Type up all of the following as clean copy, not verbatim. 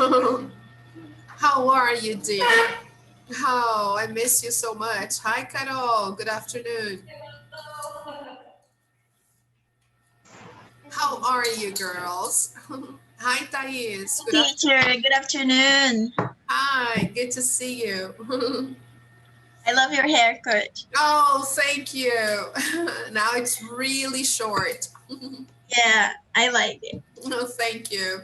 How are you, dear? Oh, I miss you so much. Hi, Carol. Good afternoon. How are you, girls? Hi, Thais. Good afternoon. Teacher, good afternoon. Hi, good to see you. I love your haircut. Oh, thank you. Now it's really short. Yeah, I like it. Oh, thank you.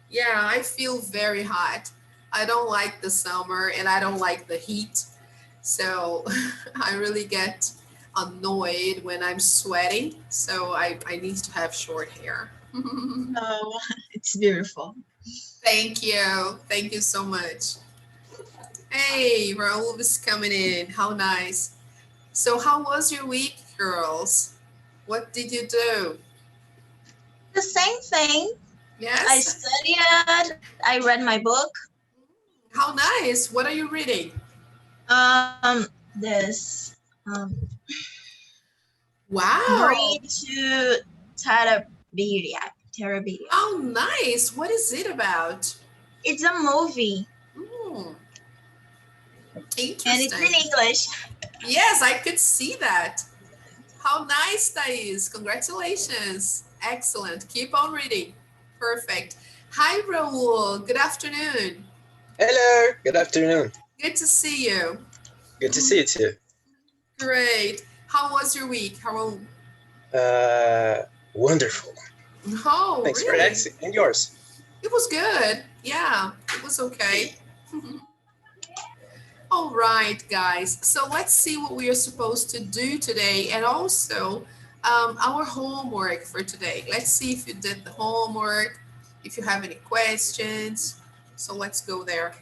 Yeah, I feel very hot. I don't like the summer and I don't like the heat. So I really get annoyed when I'm sweating. So I need to have short hair. Oh, it's beautiful. Thank you. Thank you so much. Hey, Raul is coming in. How nice. So how was your week, girls? What did you do? The same thing. I Yes? studied, I read my book. How nice. What are you reading? This Wow. Bridge to Tarabiria. Tarabiria. Oh, nice. What is it about? It's a movie Hmm, and it's in interesting. English. Yes, I could see that. How nice, Thais. Congratulations. Excellent. Keep on reading. Perfect. Hi, Raul. Good afternoon. Hello, good afternoon. Good to see you. Good to see you too. Great. How was your week, Raul? Wonderful. Oh, Thanks for really? asking. And yours? It was good. Yeah, it was okay. All right, guys. So let's see what we are supposed to do today and also our homework for today. Let's see if you did the homework, if you have any questions. So let's go there.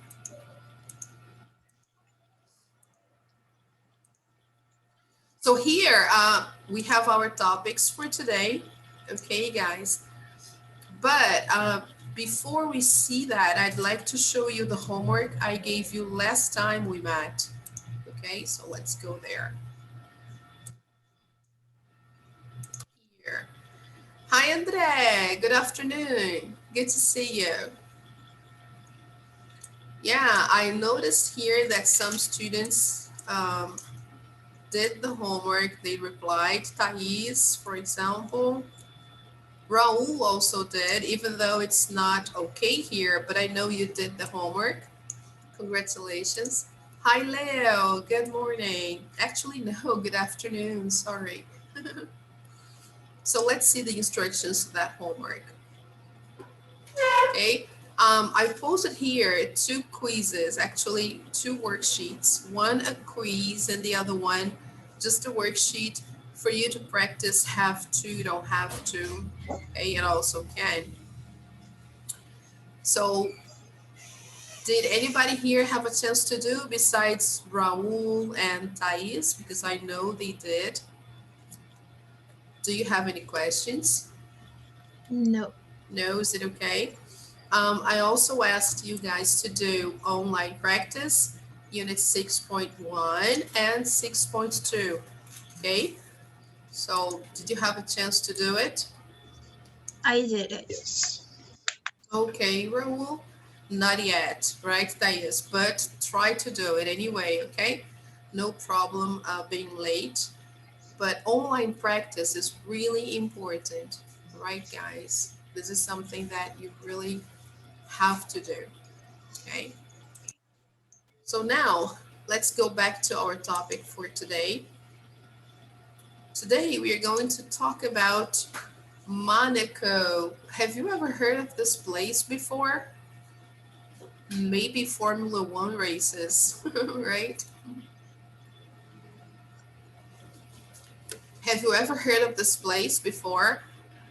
So here we have our topics for today. Okay, guys. But before we see that, I'd like to show you the homework I gave you last time we met. Okay, so let's go there. Here. Hi, Andre. Good afternoon. Good to see you. Yeah, I noticed here that some students did the homework. They replied. Thais, for example. Raul also did, even though it's not okay here, but I know you did the homework. Congratulations. Hi, Leo. Good morning. Actually, no, good afternoon. Sorry. So let's see the instructions to that homework. Okay. I posted here two quizzes, actually two worksheets, one a quiz and the other one just a worksheet for you to practice have to, don't have to, okay, and also can. So did anybody here have a chance to do besides Raul and Thais? Because I know they did. Do you have any questions? No. No, is it okay? I also asked you guys to do online practice, unit 6.1 and 6.2. Okay, so did you have a chance to do it? I did it. Yes. Okay, Raul, not yet, right, Thais? But try to do it anyway, okay? No problem being late, but online practice is really important, right, guys? This is something that you really have to do, okay? So now let's go back to our topic for today. Today we are going to talk about Monaco. Have you ever heard of this place before? Maybe Formula One races, right? Have you ever heard of this place before?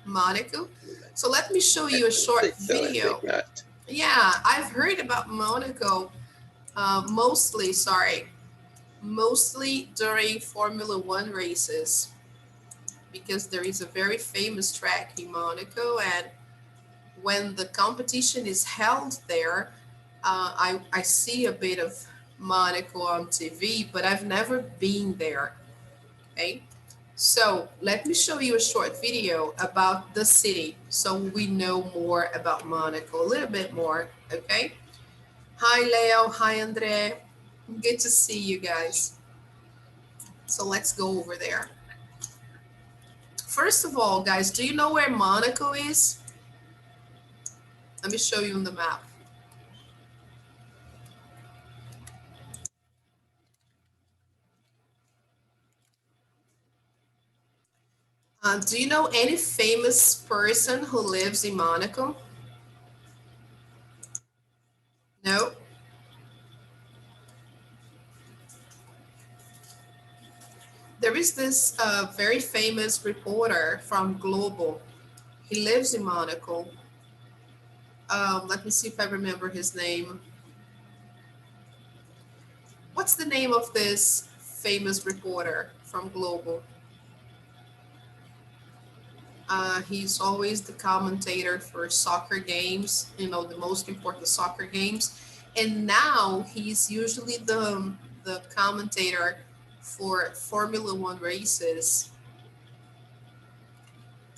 Monaco? So let me show you a short video. I think not. Yeah, I've heard about Monaco mostly during Formula One races because there is a very famous track in Monaco, and when the competition is held there, I see a bit of Monaco on TV, but I've never been there. Okay, So let me show you a short video about the city so we know more about Monaco, a little bit more, okay? Hi, Leo. Hi, Andre. Good to see you guys. So let's go over there. First of all, guys, do you know where Monaco is? Let me show you on the map. Do you know any famous person who lives in Monaco? No? There is this very famous reporter from Global. He lives in Monaco. Let me see if I remember his name. What's the name of this famous reporter from Global? He's always the commentator for soccer games, you know, the most important soccer games. And now he's usually the commentator for Formula One races.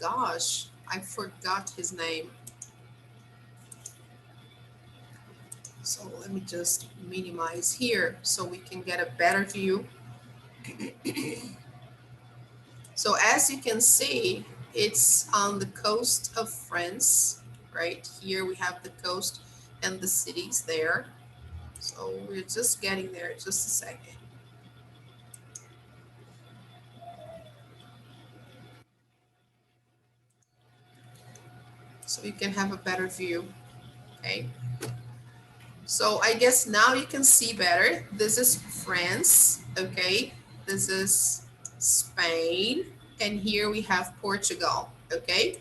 Gosh, I forgot his name. So let me just minimize here so we can get a better view. So as you can see, it's on the coast of France, right? Here we have the coast and the cities there. So we're just getting there, just a second. So you can have a better view, okay? So I guess now you can see better. This is France, okay? This is Spain, and here we have Portugal, okay?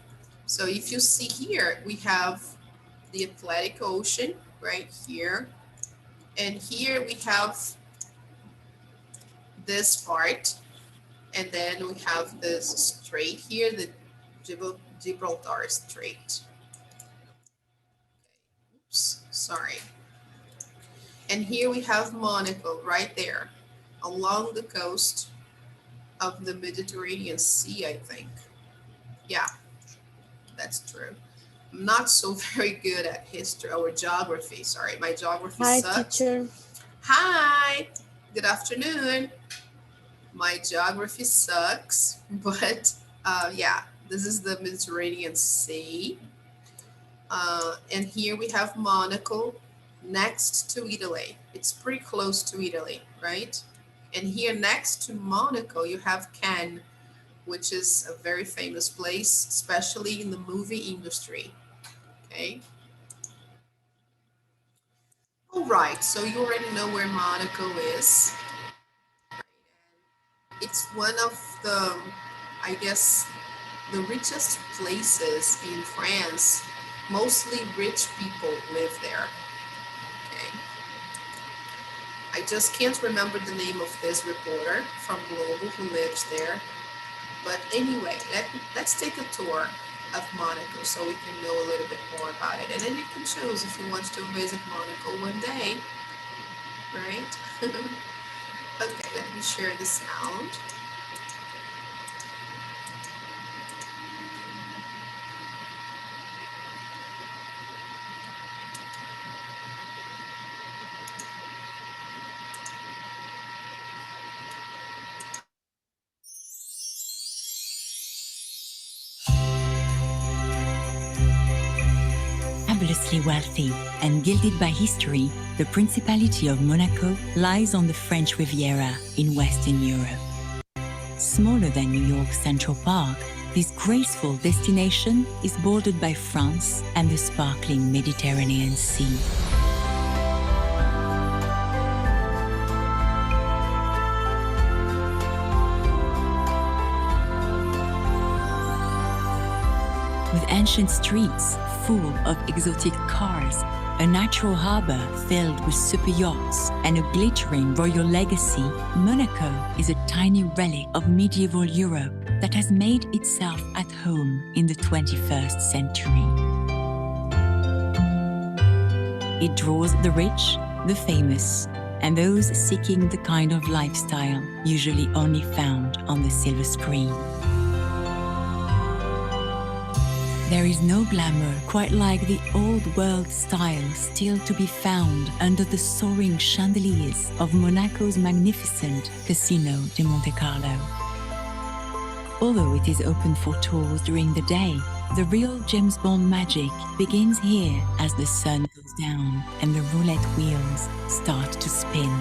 So if you see here, we have the Atlantic Ocean right here. And here we have this part. And then we have this strait here, the Gibraltar Strait. Oops, sorry. And here we have Monaco right there along the coast of the Mediterranean Sea, I think. Yeah, that's true. I'm not so very good at history or geography. Sorry, my geography sucks. Hi, teacher. Hi, good afternoon. My geography sucks, but yeah, this is the Mediterranean Sea. And here we have Monaco next to Italy. It's pretty close to Italy, right? And here next to Monaco, you have Cannes, which is a very famous place, especially in the movie industry, okay? All right, so you already know where Monaco is. It's one of the, I guess, the richest places in France. Mostly rich people live there. Okay. I just can't remember the name of this reporter from Global who lives there. But anyway, let's take a tour of Monaco so we can know a little bit more about it. And then you can choose if you want to visit Monaco one day, right? Okay, let me share the sound. Fabulously wealthy and gilded by history, the Principality of Monaco lies on the French Riviera in Western Europe. Smaller than New York's Central Park, this graceful destination is bordered by France and the sparkling Mediterranean Sea. With ancient streets full of exotic cars, a natural harbor filled with super yachts, and a glittering royal legacy, Monaco is a tiny relic of medieval Europe that has made itself at home in the 21st century. It draws the rich, the famous, and those seeking the kind of lifestyle usually only found on the silver screen. There is no glamour quite like the old world style still to be found under the soaring chandeliers of Monaco's magnificent Casino de Monte Carlo. Although it is open for tours during the day, the real James Bond magic begins here as the sun goes down and the roulette wheels start to spin.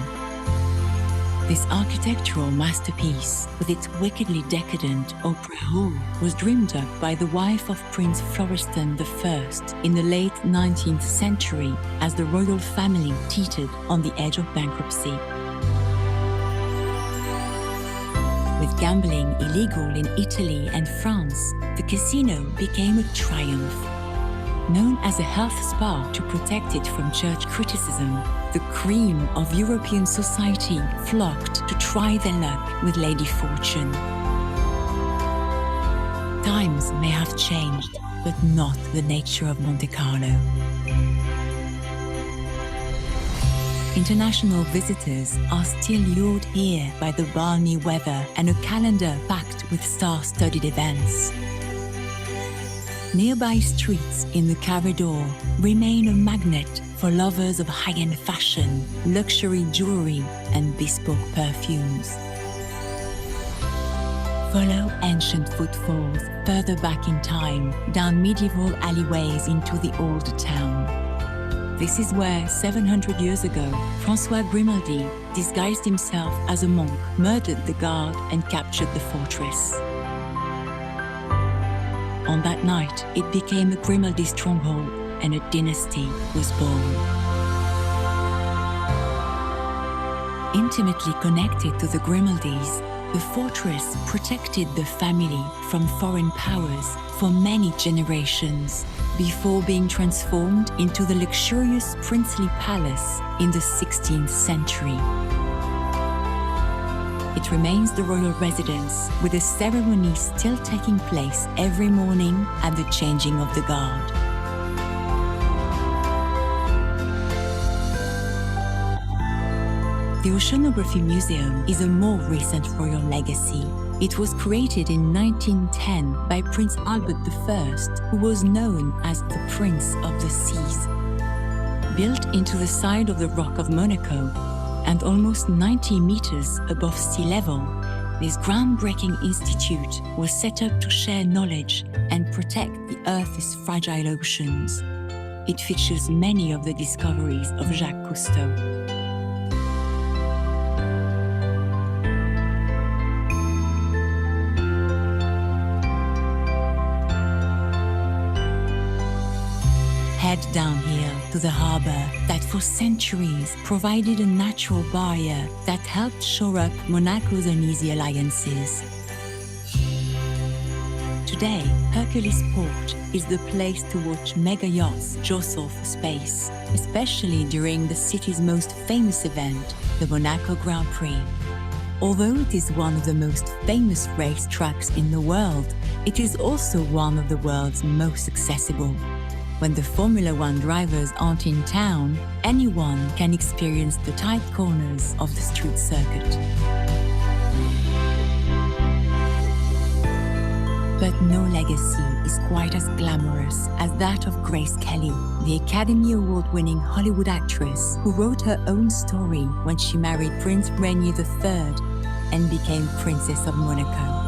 This architectural masterpiece, with its wickedly decadent opera hall, was dreamed up by the wife of Prince Florestan I in the late 19th century as the royal family teetered on the edge of bankruptcy. With gambling illegal in Italy and France, the casino became a triumph. Known as a health spa to protect it from church criticism, the cream of European society flocked to try their luck with Lady Fortune. Times may have changed, but not the nature of Monte Carlo. International visitors are still lured here by the balmy weather and a calendar packed with star-studded events. Nearby streets in the Corridor remain a magnet for lovers of high-end fashion, luxury jewelry, and bespoke perfumes. Follow ancient footfalls further back in time, down medieval alleyways into the old town. This is where, 700 years ago, François Grimaldi disguised himself as a monk, murdered the guard, and captured the fortress. On that night, it became a Grimaldi stronghold, and a dynasty was born. Intimately connected to the Grimaldis, the fortress protected the family from foreign powers for many generations, before being transformed into the luxurious princely palace in the 16th century. It remains the royal residence, with a ceremony still taking place every morning at the changing of the guard. The Oceanography Museum is a more recent royal legacy. It was created in 1910 by Prince Albert I, who was known as the Prince of the Seas. Built into the side of the Rock of Monaco, and almost 90 meters above sea level, this groundbreaking institute was set up to share knowledge and protect the Earth's fragile oceans. It features many of the discoveries of Jacques Cousteau. Head downhill to the harbor that for centuries provided a natural barrier that helped shore up Monaco's uneasy alliances. Today, Hercules Port is the place to watch mega yachts jostle for space, especially during the city's most famous event, the Monaco Grand Prix. Although it is one of the most famous racetracks in the world, it is also one of the world's most accessible. When the Formula One drivers aren't in town, anyone can experience the tight corners of the street circuit. But no legacy is quite as glamorous as that of Grace Kelly, the Academy Award-winning Hollywood actress who wrote her own story when she married Prince Rainier III and became Princess of Monaco.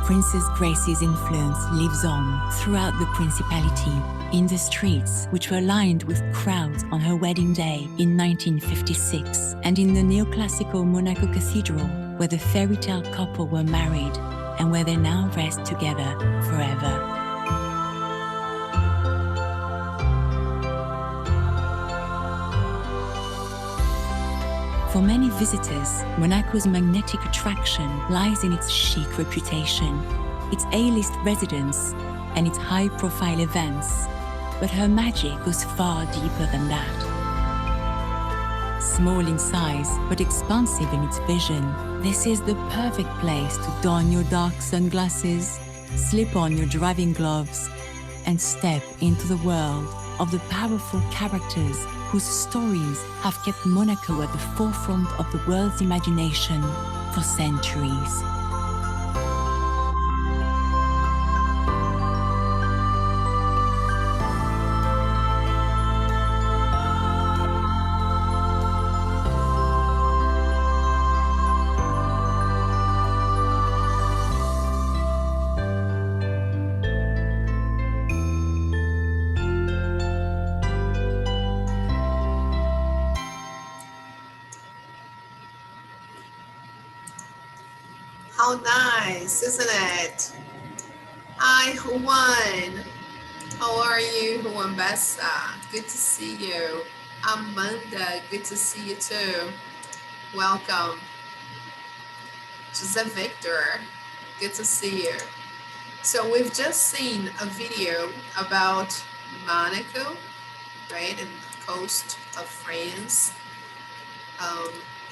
Princess Grace's influence lives on throughout the principality, in the streets which were lined with crowds on her wedding day in 1956, and in the neoclassical Monaco Cathedral, where the fairy tale couple were married and where they now rest together forever. For many visitors, Monaco's magnetic attraction lies in its chic reputation, its A-list residence, and its high-profile events. But her magic goes far deeper than that. Small in size, but expansive in its vision, this is the perfect place to don your dark sunglasses, slip on your driving gloves, and step into the world of the powerful characters whose stories have kept Monaco at the forefront of the world's imagination for centuries. How nice, isn't it? Hi, Juan. How are you, Juan Bessa? Good to see you. Amanda, good to see you too. Welcome. Jose Victor, good to see you. So we've just seen a video about Monaco, right, and the coast of France.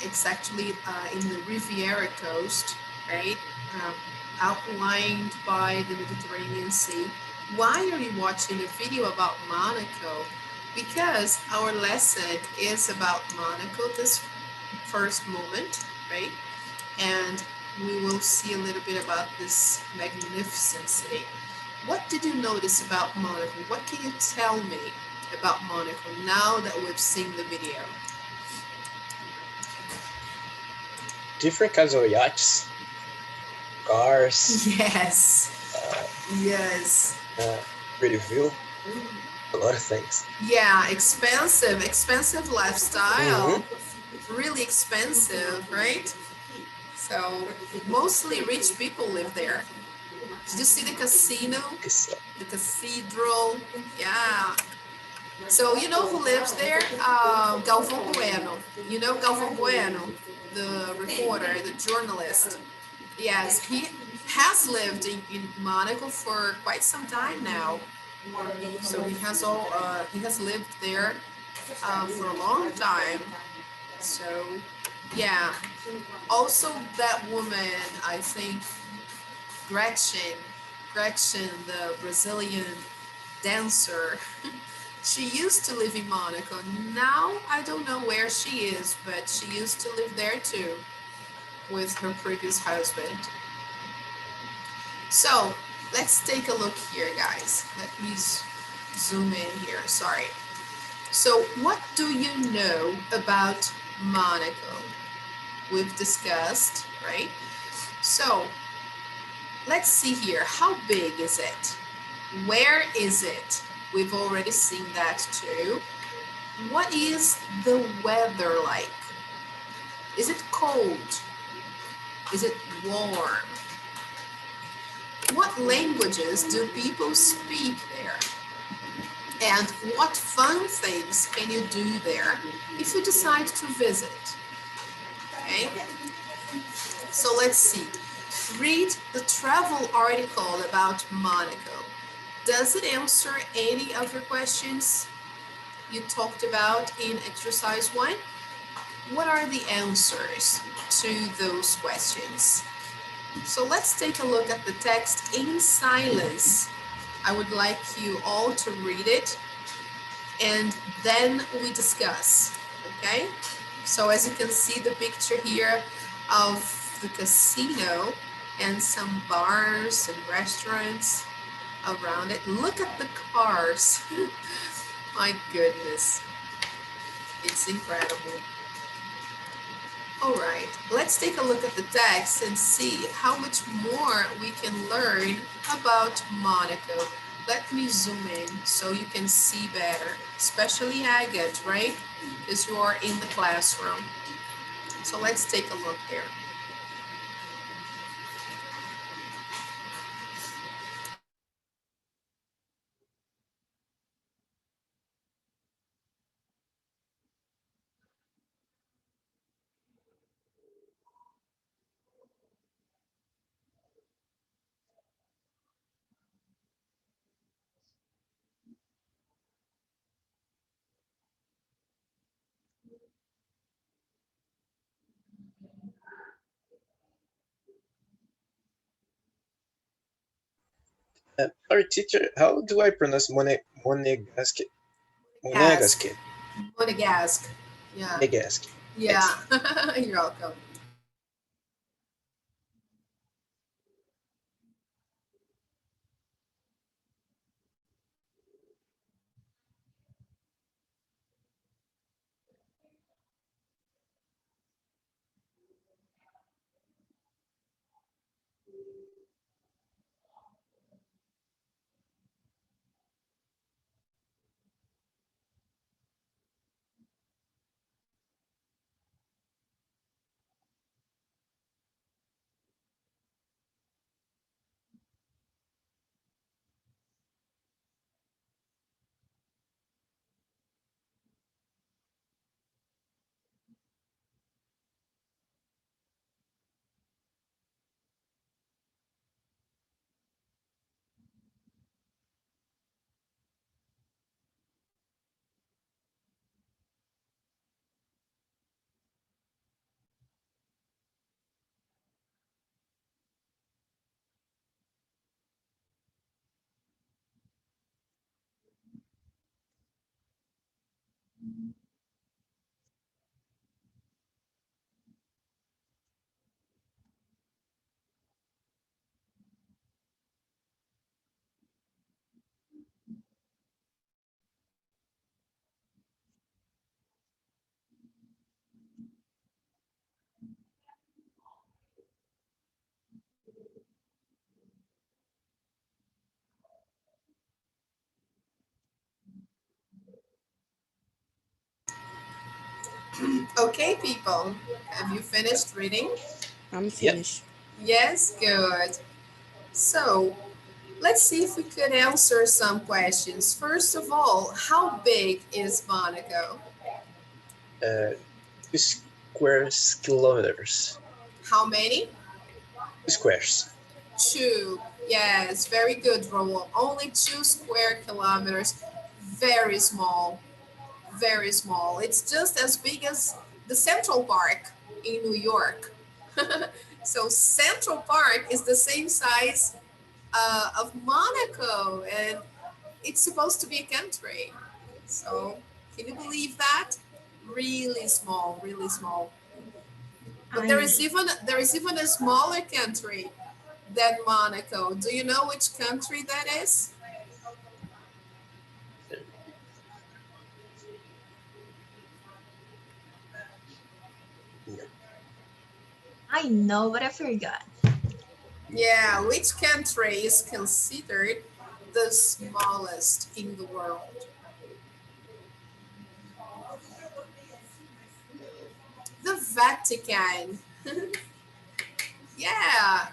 It's actually in the Riviera coast, right, outlined by the Mediterranean Sea. Why are you watching a video about Monaco? Because our lesson is about Monaco, this first moment, right? And we will see a little bit about this magnificent city. What did you notice about Monaco? What can you tell me about Monaco now that we've seen the video? Different kinds of yachts, cars. Yes. Yes. Pretty view. A lot of things. Yeah, expensive lifestyle. Really expensive, right? So mostly rich people live there. Did you see the casino? The cathedral? Yeah. So you know who lives there? Galvão Bueno. You know Galvão Bueno, the reporter, the journalist. Yes, he has lived in Monaco for quite some time now. So he has lived there for a long time. So yeah. Also that woman, I think Gretchen, the Brazilian dancer, she used to live in Monaco. Now I don't know where she is, but she used to live there too with her previous husband. So let's take a look here, guys. Let me zoom in here, sorry. So what do you know about Monaco? We've discussed, right? So let's see here. How big is it? Where is it? We've already seen that too. What is the weather like? Is it cold? Is it warm? What languages do people speak there? And what fun things can you do there if you decide to visit? Okay, so let's see. Read the travel article about Monaco. Does it answer any of your questions you talked about in exercise 1? What are the answers to those questions? So let's take a look at the text in silence. I would like you all to read it and then we discuss, okay? So as you can see the picture here of the casino and some bars and restaurants around it. Look at the cars. My goodness, it's incredible. All right, let's take a look at the text and see how much more we can learn about Monaco. Let me zoom in so you can see better, especially Agate, right? Because you are in the classroom. So let's take a look here. Sorry, teacher, how do I pronounce Monegasque? Monegasque. Monegasque. Yeah. Monegasque. Yeah. You're welcome. Okay, people. Have you finished reading? I'm Yep. finished. Yes, good. So let's see if we could answer some questions. First of all, how big is Monaco? 2 square kilometers. How many? 2 squares. 2. Yes, very good, Raul. Only 2 square kilometers. Very small. Very small. It's just as big as the Central Park in New York. So Central Park is the same size of Monaco, and it's supposed to be a country. So can you believe that? Really small, really small. But I there is even a smaller country than Monaco. Do you know which country that is? I know, but I forgot. Yeah, which country is considered the smallest in the world? The Vatican. Yeah,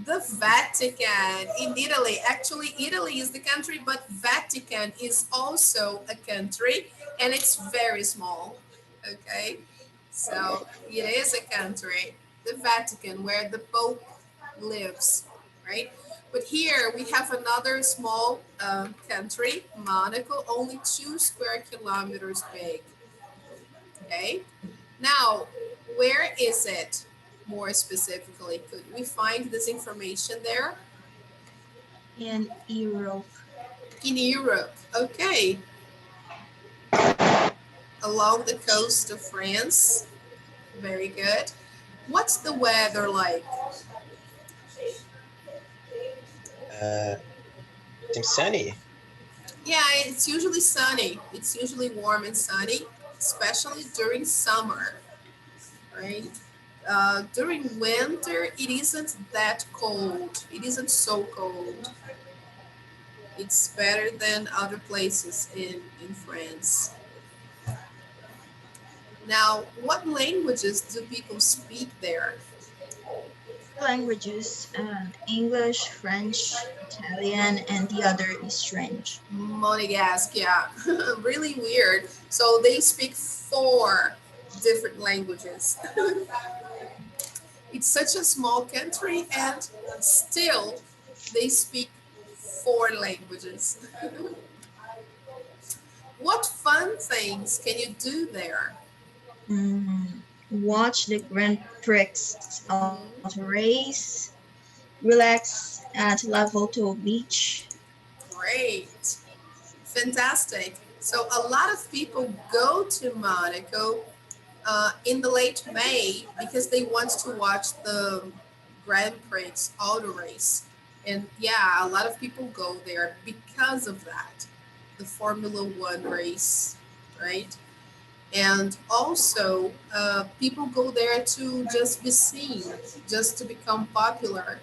the Vatican in Italy. Actually, Italy is the country, but Vatican is also a country, and it's very small. Okay, so it is a country, the Vatican, where the Pope lives, right? But here we have another small country, Monaco, only 2 square kilometers big. Okay, now where is it more specifically? Could we find this information there? In Europe. In Europe. Okay, along the coast of France. Very good. What's the weather like? Seems sunny. Yeah, it's usually sunny. It's usually warm and sunny, especially during summer, right? During winter, it isn't that cold. It isn't so cold. It's better than other places in France. Now, what languages do people speak there? Languages, English, French, Italian, and the other is French. Monegasque, yeah. Really weird. So they speak 4 different languages. It's such a small country, and still they speak 4 languages. What fun things can you do there? Watch the Grand Prix Mhm. auto race, relax at Lavoto Beach. Great. Fantastic. So a lot of people go to Monaco in the late May because they want to watch the Grand Prix auto race. And yeah, a lot of people go there because of that, the Formula One race, right? And also, people go there to just be seen, just to become popular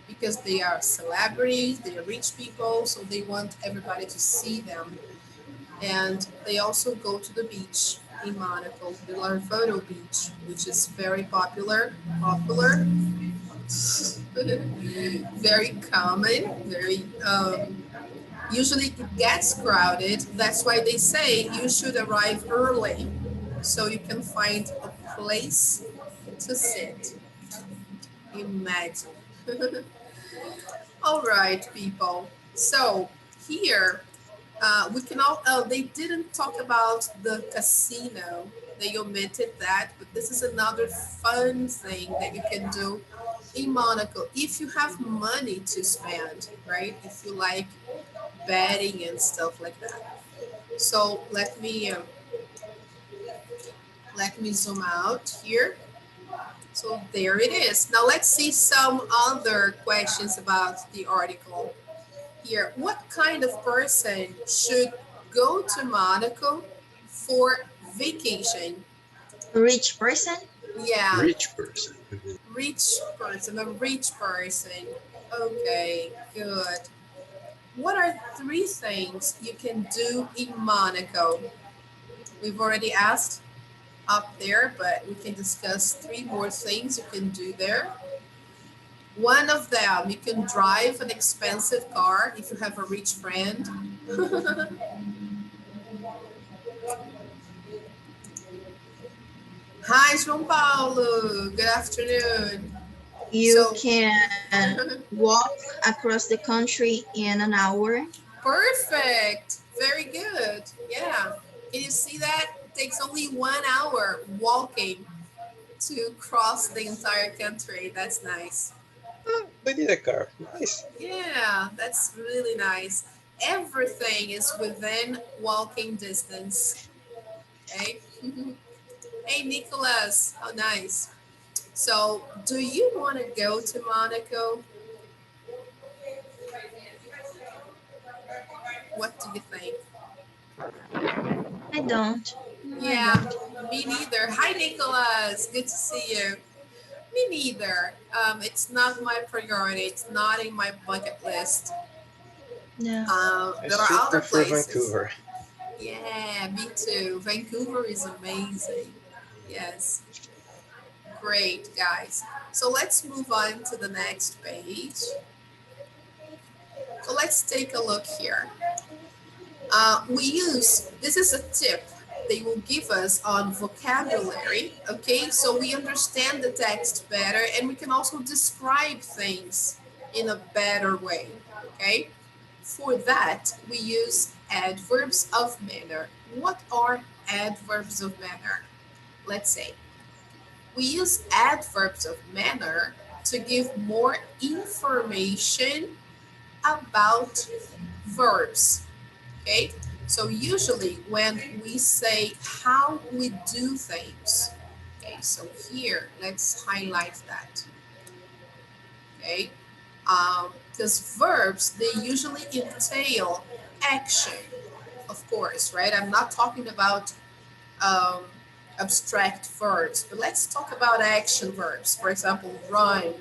because they are celebrities, they are rich people, so they want everybody to see them. And they also go to the beach in Monaco, the Larvotto Beach, which is very popular, very common, very usually it gets crowded. That's why they say you should arrive early so you can find a place to sit. Imagine. All right, people. So here we can all, oh, they didn't talk about the casino. They omitted that, but this is another fun thing that you can do in Monaco if you have money to spend, right? If you like betting and stuff like that. So let me zoom out here. So there it is. Now let's see some other questions about the article here. What kind of person should go to Monaco for vacation? A rich person? Yeah, Rich person. rich person, a rich person. Okay, good. What are three things you can do in Monaco? We've already asked up there, but we can discuss three more things you can do there. One of them, you can drive an expensive car if you have a rich friend. Hi, João Paulo. Good afternoon. You So, can walk across the country in an hour. perfect. Very good. Yeah. Can you see that? It takes only 1 hour walking to cross the entire country. That's nice. They need a car. Nice. Yeah, that's really nice. Everything is within walking distance. Okay. Hey, Nicholas. How nice. So, do you want to go to Monaco? What do you think? I don't. No, I Yeah, don't. me neither. Hi, Nicholas. Good to see you. Me neither. It's not my priority. It's not in my bucket list. No. I There are still other prefer places. Vancouver. Yeah, me too. Vancouver is amazing. Yes, great, guys. So let's move on to the next page. So let's take a look here. This is a tip they will give us on vocabulary, okay? So we understand the text better and we can also describe things in a better way, okay? For that, we use adverbs of manner. What are adverbs of manner? Let's say we use adverbs of manner to give more information about verbs. Okay, so usually when we say how we do things, okay, so here let's highlight that. Okay, because verbs, they usually entail action, of course, right? I'm not talking about um, abstract verbs, but let's talk about action verbs. For example, run,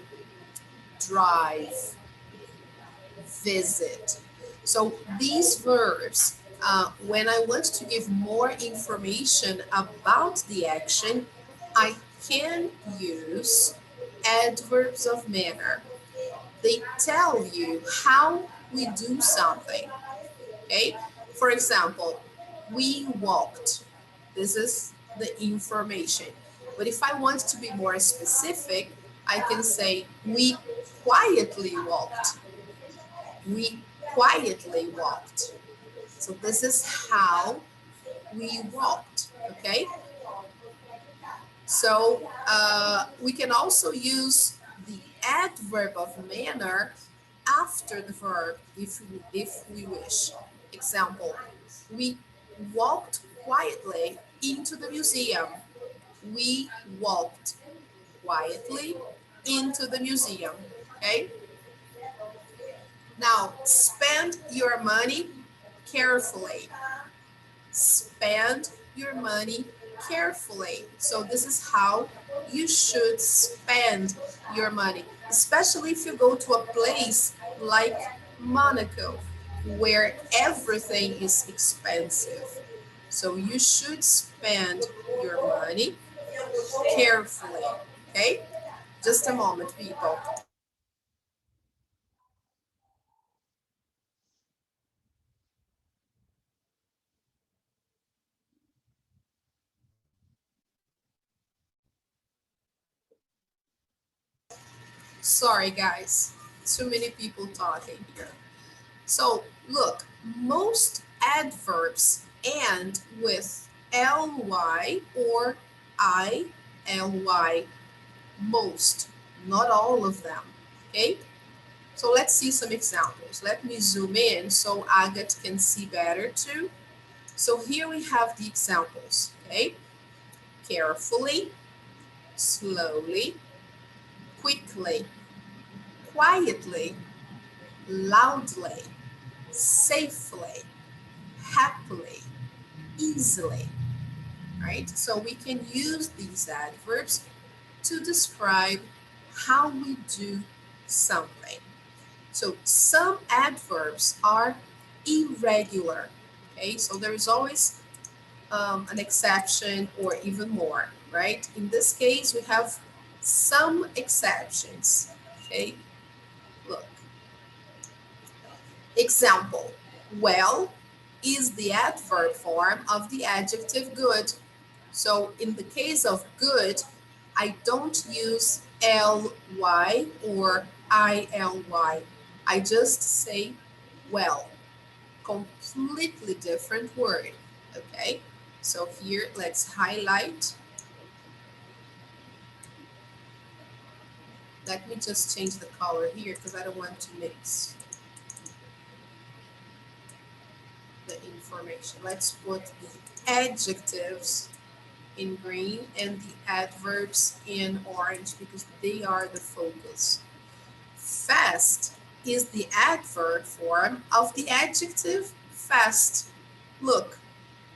drive, visit. So these verbs, when I want to give more information about the action, I can use adverbs of manner. They tell you how we do something. Okay? For example, we walked. This is the information. But if I want to be more specific, I can say we quietly walked. We quietly walked. So this is how we walked, okay? So we can also use the adverb of manner after the verb if we wish. Example, we walked quietly into the museum. We walked quietly into the museum. Okay? Now, spend your money carefully. Spend your money carefully. So this is how you should spend your money, especially if you go to a place like Monaco, where everything is expensive. So you should spend your money carefully. Okay? Just a moment, people. Sorry, guys. Too many people talking here. So, look, most adverbs end with ly or ily. Most, not all of them. Okay? So let's see some examples. Let me zoom in so Agathe can see better too. So here we have the examples. Okay? Carefully, slowly, quickly, quietly, loudly, safely, happily, easily, right? So we can use these adverbs to describe how we do something. So some adverbs are irregular, okay? So there is always an exception or even more, right? In this case, we have some exceptions, okay? Look, example, well is the adverb form of the adjective good. So in the case of good, I don't use ly or ily. I just say well. Completely different word. Okay, so here let's highlight. Let me just change the color here because I don't want to mix the information. Let's put the adjectives in green and the adverbs in orange because they are the focus. Fast is the adverb form of the adjective fast. Look,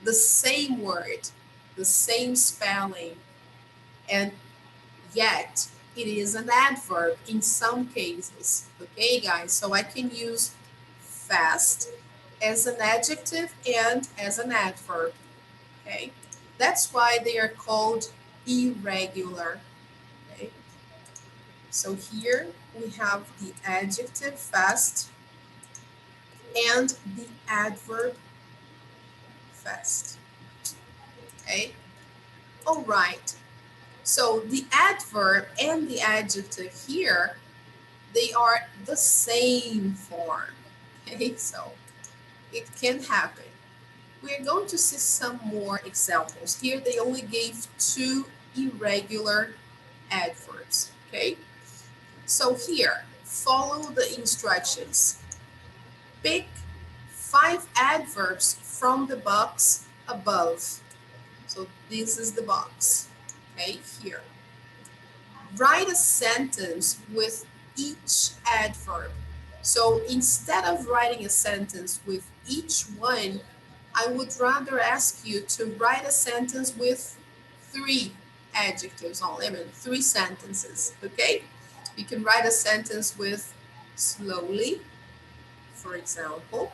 the same word, the same spelling, and yet it is an adverb in some cases. Okay, guys, so I can use fast as an adjective and as an adverb. Okay, that's why they are called irregular. Okay, so here we have the adjective fast and the adverb fast. Okay, all right. So the adverb and the adjective here, they are the same form. Okay, so it can happen. We're going to see some more examples. Here they only gave two irregular adverbs. Okay, so here, follow the instructions. Pick 5 adverbs from the box above. So this is the box. Okay, here. Write a sentence with each adverb. So instead of writing a sentence with each one, I would rather ask you to write a sentence with 3 adjectives only. I mean, 3 sentences, okay? You can write a sentence with slowly, for example,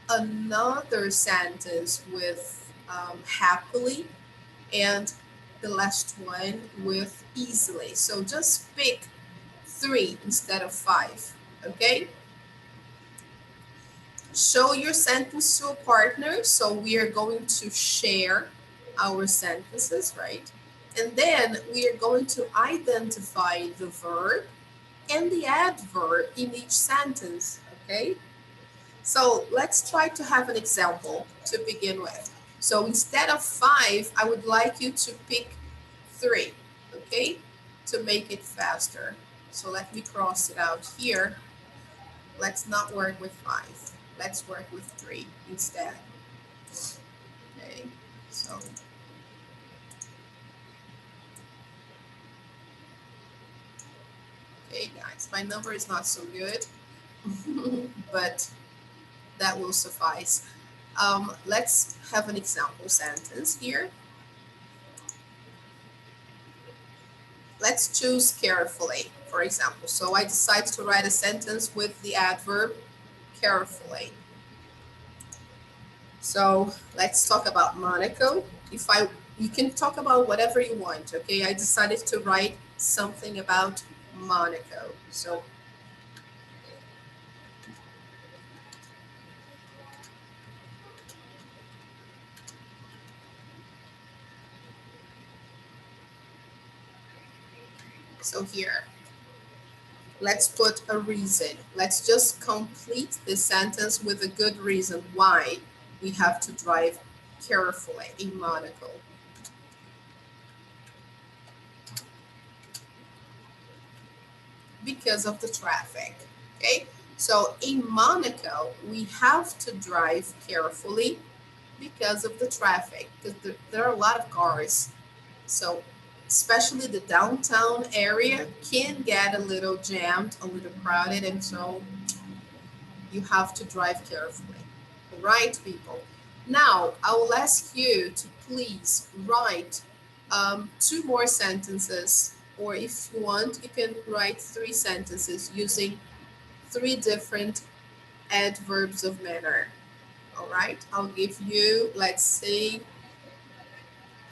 another sentence with happily, and the last one with easily. So just pick 3 instead of 5, okay? Show your sentence to a partner. So we are going to share our sentences, right? And then we are going to identify the verb and the adverb in each sentence, okay? So let's try to have an example to begin with. So instead of 5, I would like you to pick 3, okay, to make it faster. So let me cross it out here. Let's not work with 5. Let's work with 3 instead. Okay, guys, my number is not so good, but that will suffice. Let's have an example sentence here. Let's choose carefully, for example. So I decide to write a sentence with the adverb carefully. So let's talk about Monaco. You can talk about whatever you want, okay? I decided to write something about Monaco. So here, let's put a reason. Let's just complete this sentence with a good reason why we have to drive carefully in Monaco. Because of the traffic, okay? So in Monaco, we have to drive carefully because of the traffic, because there are a lot of cars. So especially the downtown area can get a little jammed, a little crowded, and so you have to drive carefully. All right, people. Now, I will ask you to please write two more sentences, or if you want, you can write three sentences using three different adverbs of manner. All right, I'll give you, let's say,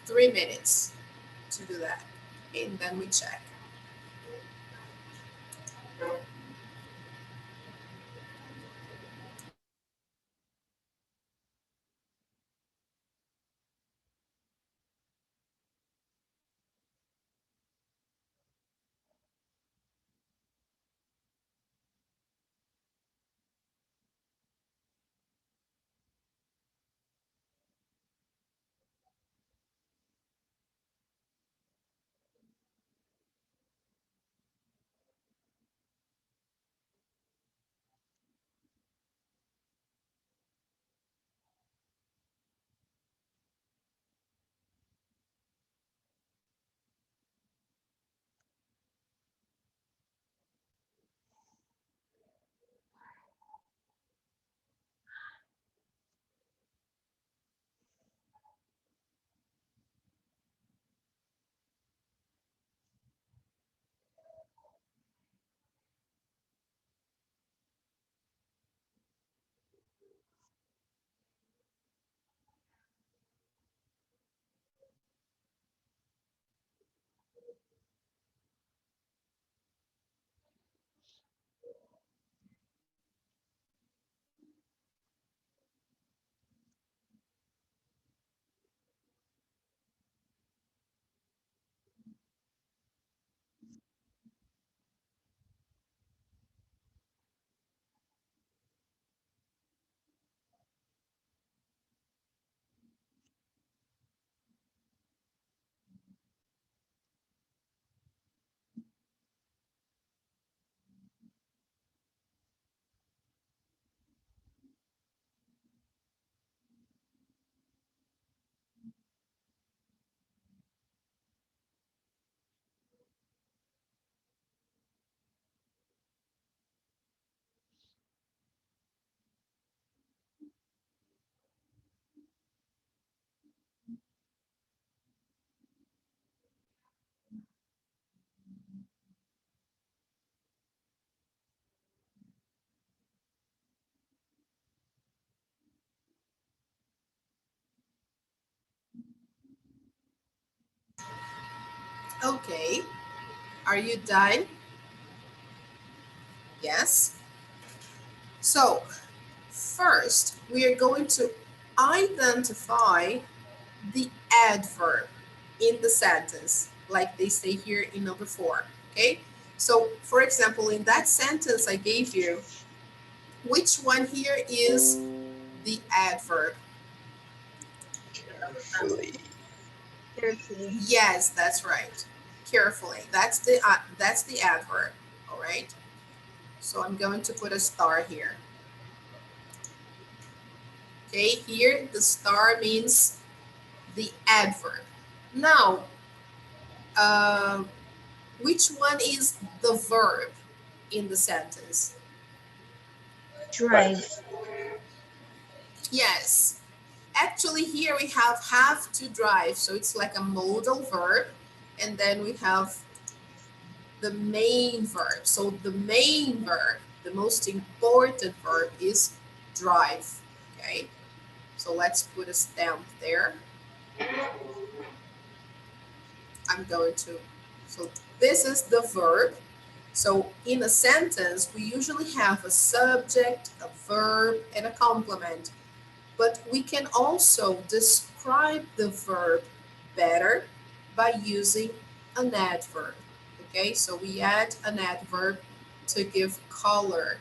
3 minutes to do that, and then we check. Okay, are you done? Yes. So first, we are going to identify the adverb in the sentence, like they say here in number 4, okay? So, for example, in that sentence I gave you, which one here is the adverb? Carefully. Carefully. Yes, that's right. Carefully. That's the adverb, all right? So I'm going to put a star here. Okay, here the star means the adverb. Now, Which one is the verb in the sentence? Drive. Yes. Actually, here we have to drive. So it's like a modal verb. And then we have the main verb. So the main verb, the most important verb is drive. Okay. So let's put a stamp there. I'm going to. So this is the verb. So in a sentence, we usually have a subject, a verb, and a complement. But we can also describe the verb better by using an adverb. Okay, so we add an adverb to give color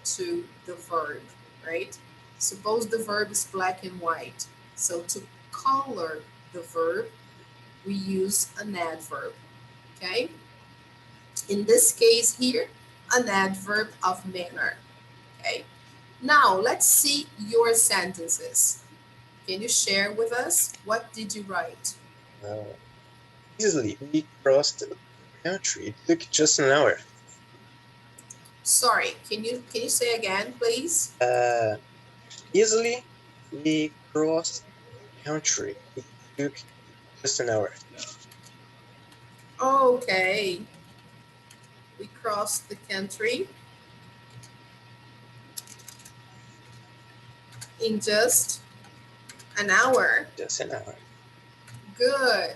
to the verb, right? Suppose the verb is black and white. So to color the verb, we use an adverb, okay? In this case here, an adverb of manner, okay? Now, let's see your sentences. Can you share with us? What did you write? Easily, we crossed the country. It took just an hour. Sorry, can you say again, please? Easily, we crossed the country. It took just an hour. Okay. We crossed the country in just an hour. Just an hour. Good.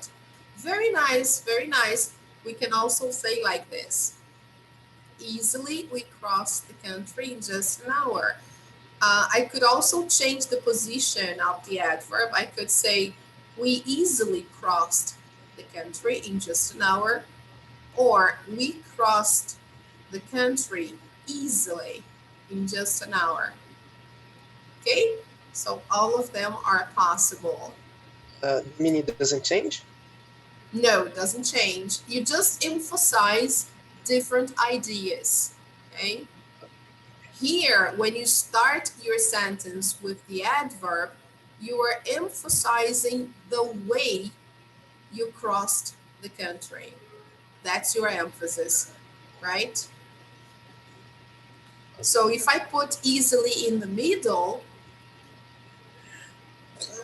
Very nice, very nice. We can also say like this. Easily, we crossed the country in just an hour. I could also change the position of the adverb. I could say, we easily crossed the country in just an hour, or we crossed the country easily in just an hour. Okay, so all of them are possible. The meaning doesn't change? No, it doesn't change. You just emphasize different ideas. Okay. Here, when you start your sentence with the adverb, you are emphasizing the way you crossed the country. That's your emphasis, right? So if I put easily in the middle,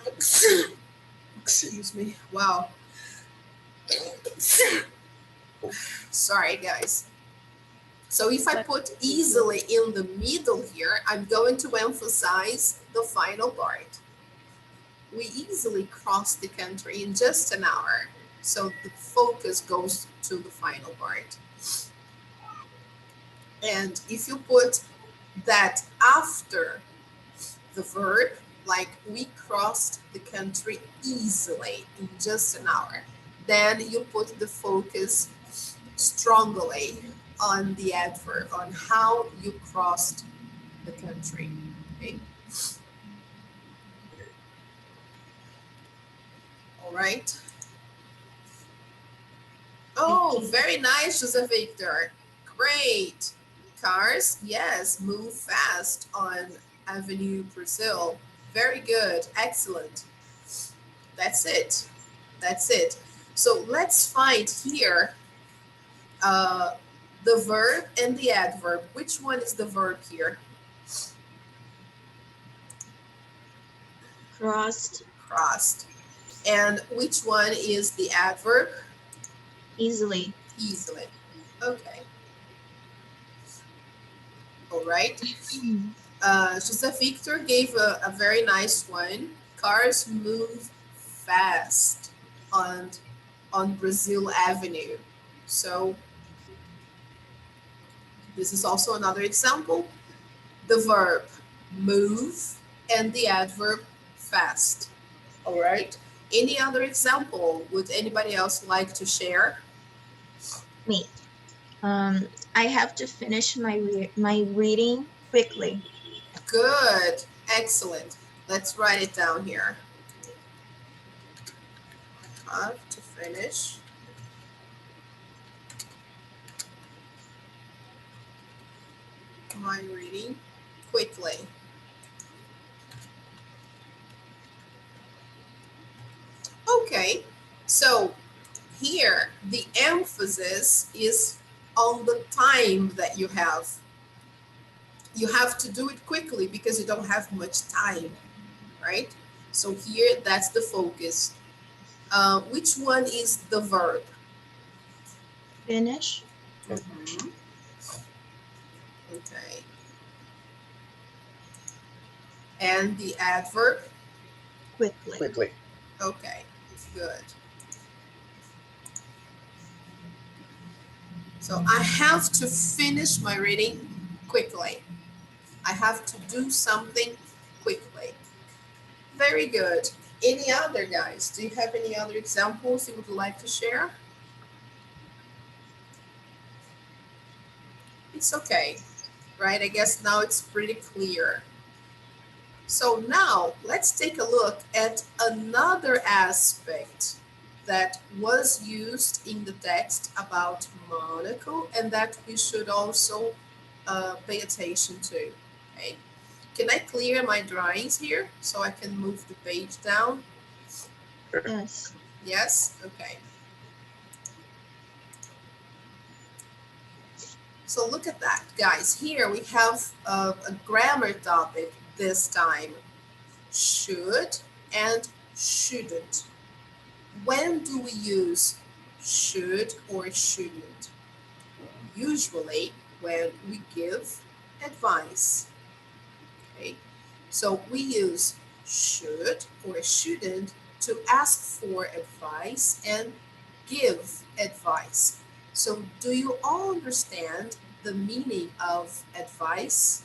excuse me, wow. Sorry, guys. So if I put easily in the middle here, I'm going to emphasize the final part. We easily crossed the country in just an hour. So the focus goes to the final part. And if you put that after the verb, like we crossed the country easily in just an hour, then you put the focus strongly on the adverb, on how you crossed the country. Okay. All right. Oh, very nice, Joseph Victor. Great. Cars, yes, move fast on Avenue Brazil. Very good. Excellent. That's it. That's it. So let's find here the verb and the adverb. Which one is the verb here? Crossed. Crossed. And which one is the adverb? Easily. Easily. Okay. All right. Joseph Victor gave a very nice one. Cars move fast on Brazil Avenue. So this is also another example. The verb move and the adverb fast. All right. Any other example? Would anybody else like to share? Me. I have to finish my reading quickly. Good. Excellent. Let's write it down here. I have to finish my reading quickly. Okay, so here here, the emphasis is on the time that you have. You have to do it quickly because you don't have much time, right? So here, that's the focus. Which one is the verb? Finish. Mhm. Okay. And the adverb? Quickly. Quickly. Okay, good. So I have to finish my reading quickly. I have to do something quickly. Very good. Any other, guys? Do you have any other examples you would like to share? It's okay, right? I guess now it's pretty clear. So now let's take a look at another aspect that was used in the text about Monaco and that we should also pay attention to. Okay. Can I clear my drawings here so I can move the page down? Yes. Yes? Okay. So look at that, guys. Here we have a grammar topic this time. Should and shouldn't. When do we use should or shouldn't? Usually when we give advice. Okay, so we use should or shouldn't to ask for advice and give advice. So do you all understand the meaning of advice?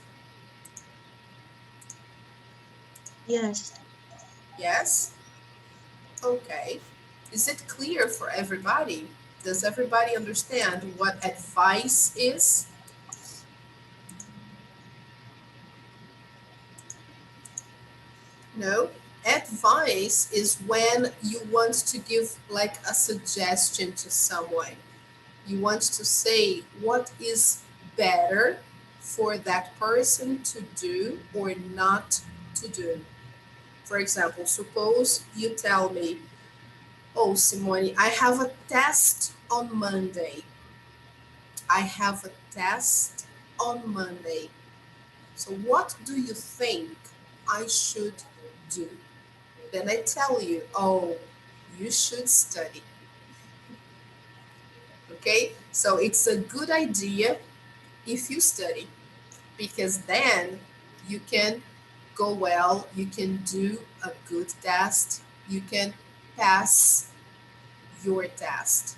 Yes. Yes? Okay. Is it clear for everybody? Does everybody understand what advice is? No? Advice is when you want to give like a suggestion to someone. You want to say what is better for that person to do or not to do. For example, suppose you tell me, oh, Simone, I have a test on Monday. I have a test on Monday. So what do you think I should do? Then I tell you, oh, you should study. Okay? So it's a good idea if you study because then you can go well, you can do a good test, you can pass your test.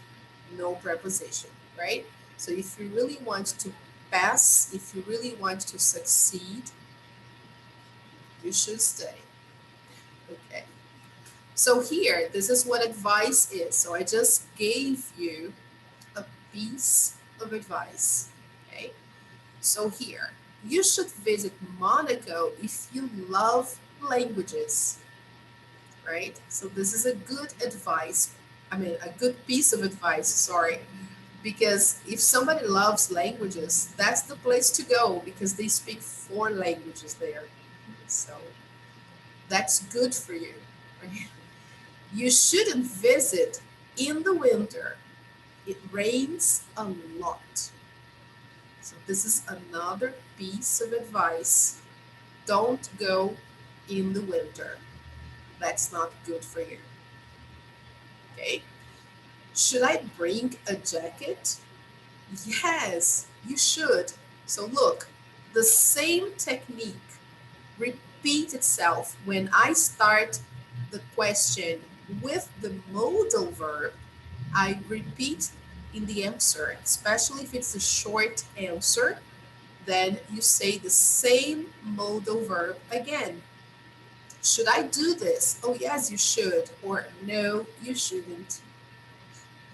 No preposition, right? So if you really want to pass, if you really want to succeed, you should study. Okay. So here, this is what advice is. So I just gave you a piece of advice. Okay. So here, you should visit Monaco if you love languages, right? So this is a good advice. I mean, a good piece of advice, sorry. Because if somebody loves languages, that's the place to go because they speak 4 languages there. So that's good for you. Right? You shouldn't visit in the winter. It rains a lot. So this is another piece of advice. Don't go in the winter. That's not good for you. Okay? Should I bring a jacket? Yes, you should. So look, the same technique repeats itself when I start the question with the modal verb. I repeat in the answer, especially if it's a short answer, then you say the same modal verb again. Should I do this? Oh, yes, you should. Or no, you shouldn't.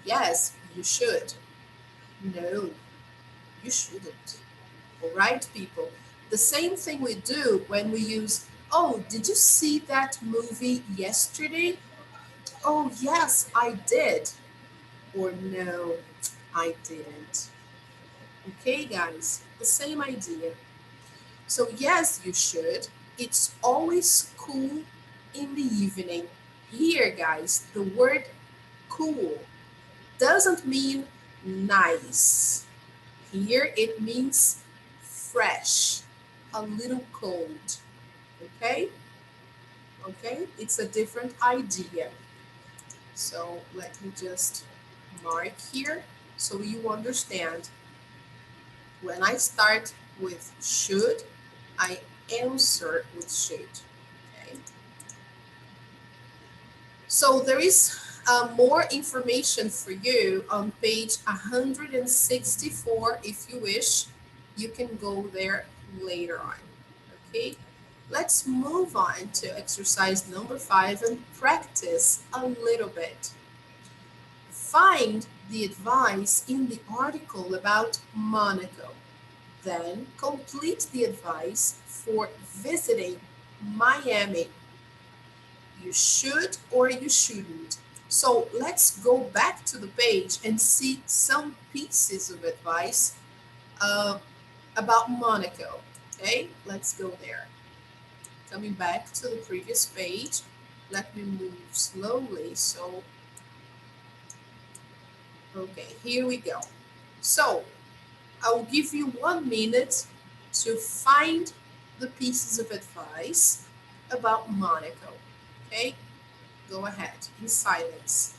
Yes, you should. No, you shouldn't. All right, people. The same thing we do when we use, oh, did you see that movie yesterday? Oh, yes, I did. Or no, I didn't. Okay, guys, the same idea. So, yes, you should. It's always cool in the evening. Here, guys, the word cool doesn't mean nice. Here it means fresh, a little cold. Okay? Okay? It's a different idea. So let me just mark here so you understand. When I start with should, I answer with should. Okay? So there is more information for you on page 164. If you wish, you can go there later on. Okay, let's move on to exercise number 5 and practice a little bit. Find the advice in the article about Monaco. Then complete the advice for visiting Miami. You should or you shouldn't. So let's go back to the page and see some pieces of advice uh, about Monaco. Okay, let's go there. Coming back to the previous page, let me move slowly. So, okay, here we go. So I'll give you 1 minute to find the pieces of advice about Monaco. Okay, go ahead in silence.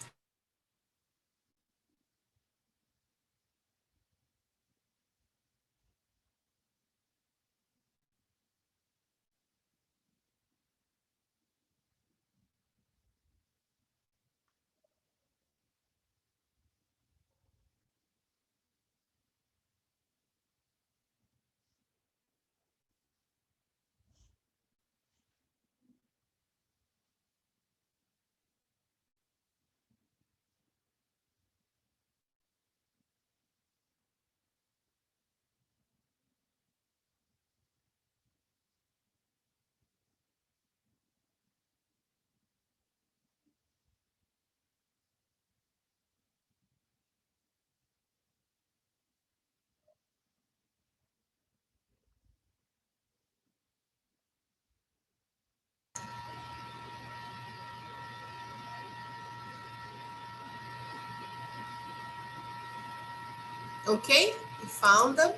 Okay, you found them.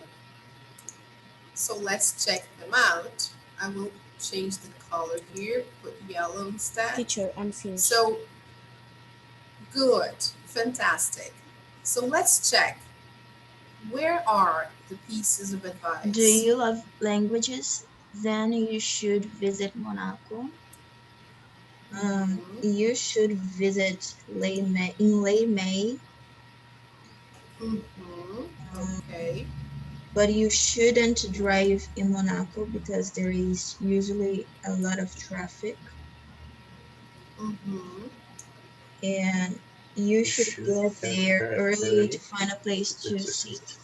So let's check them out. I will change the color here, put yellow instead. Teacher, I'm finished. So good, fantastic. So let's check. Where are the pieces of advice? Do you love languages? Then you should visit Monaco. You should visit in late May. Okay. But you shouldn't drive in Monaco because there is usually a lot of traffic. And you should get there early to find a place to sit.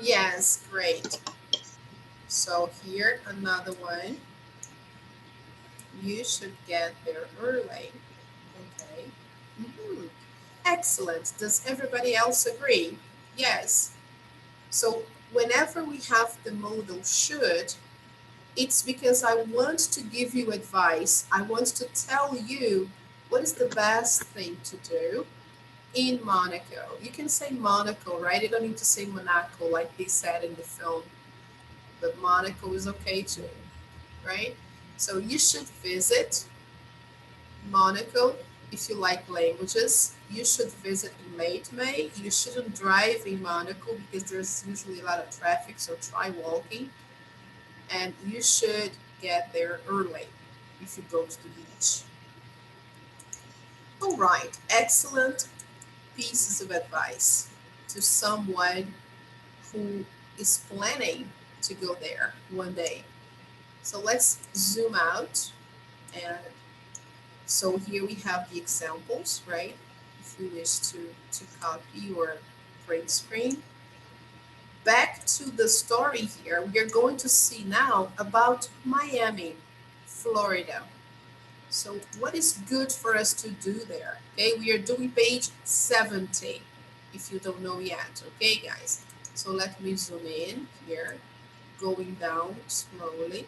Yes, great. So here, another one. You should get there early. Okay. Excellent. Does everybody else agree? Yes. So whenever we have the modal should, it's because I want to give you advice. I want to tell you what is the best thing to do in Monaco. You can say Monaco, right? You don't need to say Monaco like they said in the film, but Monaco is okay too, right? So you should visit Monaco if you like languages. You should visit in late May. You shouldn't drive in Monaco because there's usually a lot of traffic, so try walking. And you should get there early if you go to the beach. All right, excellent pieces of advice to someone who is planning to go there one day. So let's zoom out. And so here we have the examples, right? If you wish to copy or print screen. Back to the story here, we are going to see now about Miami, Florida. So what is good for us to do there? Okay, we are doing page 70, if you don't know yet, okay guys? So let me zoom in here, going down slowly.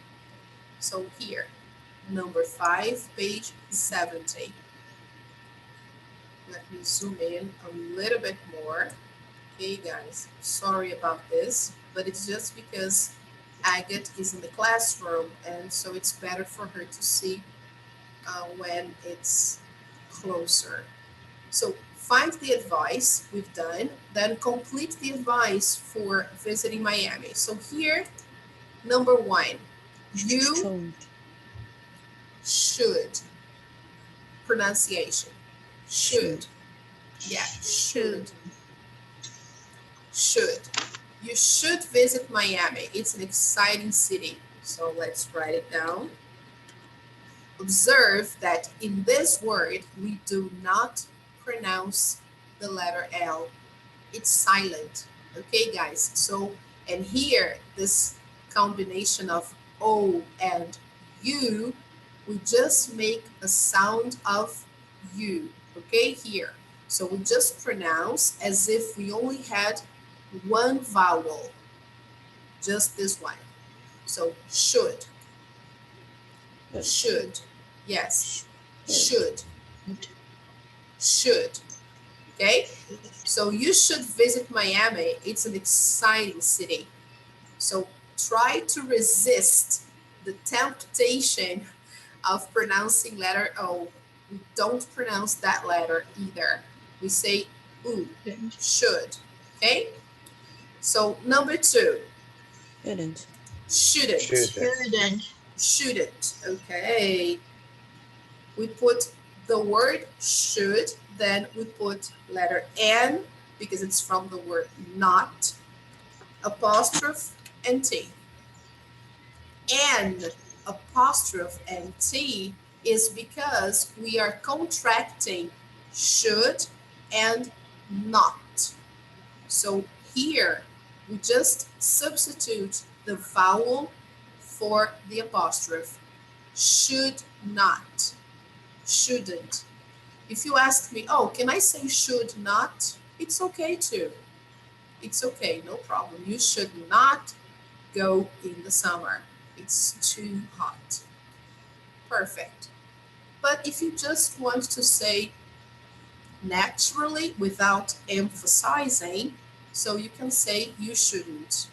So here, number 5, page 70. Let me zoom in a little bit more. Okay, guys, sorry about this, but it's just because Agate is in the classroom, and so it's better for her to see when it's closer. So find the advice we've done, then complete the advice for visiting Miami. So here, number one, you should, pronunciation, should. Yeah, should. Should. You should visit Miami. It's an exciting city. So let's write it down. Observe that in this word, we do not pronounce the letter L. It's silent. Okay, guys? So, and here, this combination of O and U, we just make a sound of U. Okay, here. So we just pronounce as if we only had one vowel, just this one. So should, should, yes, should, should, okay? So you should visit Miami. It's an exciting city. So try to resist the temptation of pronouncing letter O. We don't pronounce that letter either. We say oo, should, okay? So number two, Shouldn't. shouldn't. Shouldn't. Okay. We put the word should, then we put letter N because it's from the word not, apostrophe and T. N apostrophe and T is because we are contracting should and not. So here we just substitute the vowel for the apostrophe. Should not, shouldn't. If you ask me, oh, can I say should not? It's okay too. It's okay, no problem. You should not go in the summer. It's too hot. Perfect. But if you just want to say naturally without emphasizing, so you can say you shouldn't.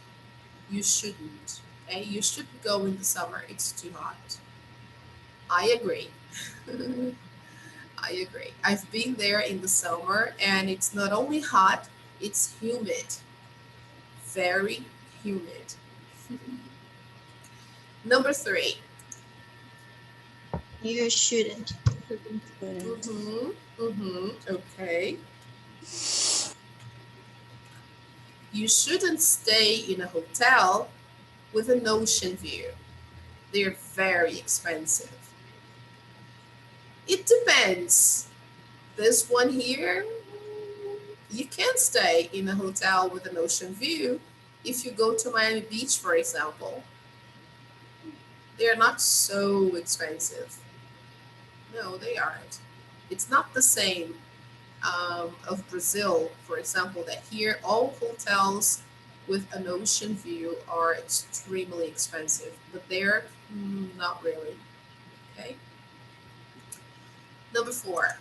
You shouldn't. Okay, you shouldn't go in the summer. It's too hot. I agree. I agree. I've been there in the summer and it's not only hot, it's humid. Very humid. Number three. You shouldn't. Okay. You shouldn't stay in a hotel with an ocean view. They're very expensive. It depends. This one here, you can stay in a hotel with an ocean view if you go to Miami Beach, for example. They're not so expensive. No, they aren't. It's not the same of Brazil, for example, that here all hotels with an ocean view are extremely expensive, but there, not really. Okay. Number four.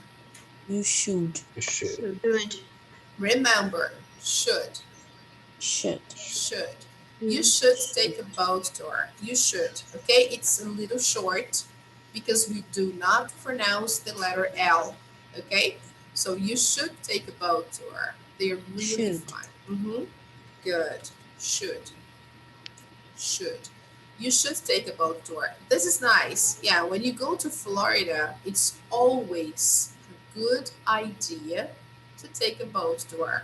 You should. Should. Remember, should. Should. Should. You should take a boat tour. You should. Okay, it's a little short because we do not pronounce the letter L. Okay, so you should take a boat tour. They're really fun. Good. Should. Should. You should take a boat tour. This is nice. Yeah, when you go to Florida, it's always a good idea to take a boat tour.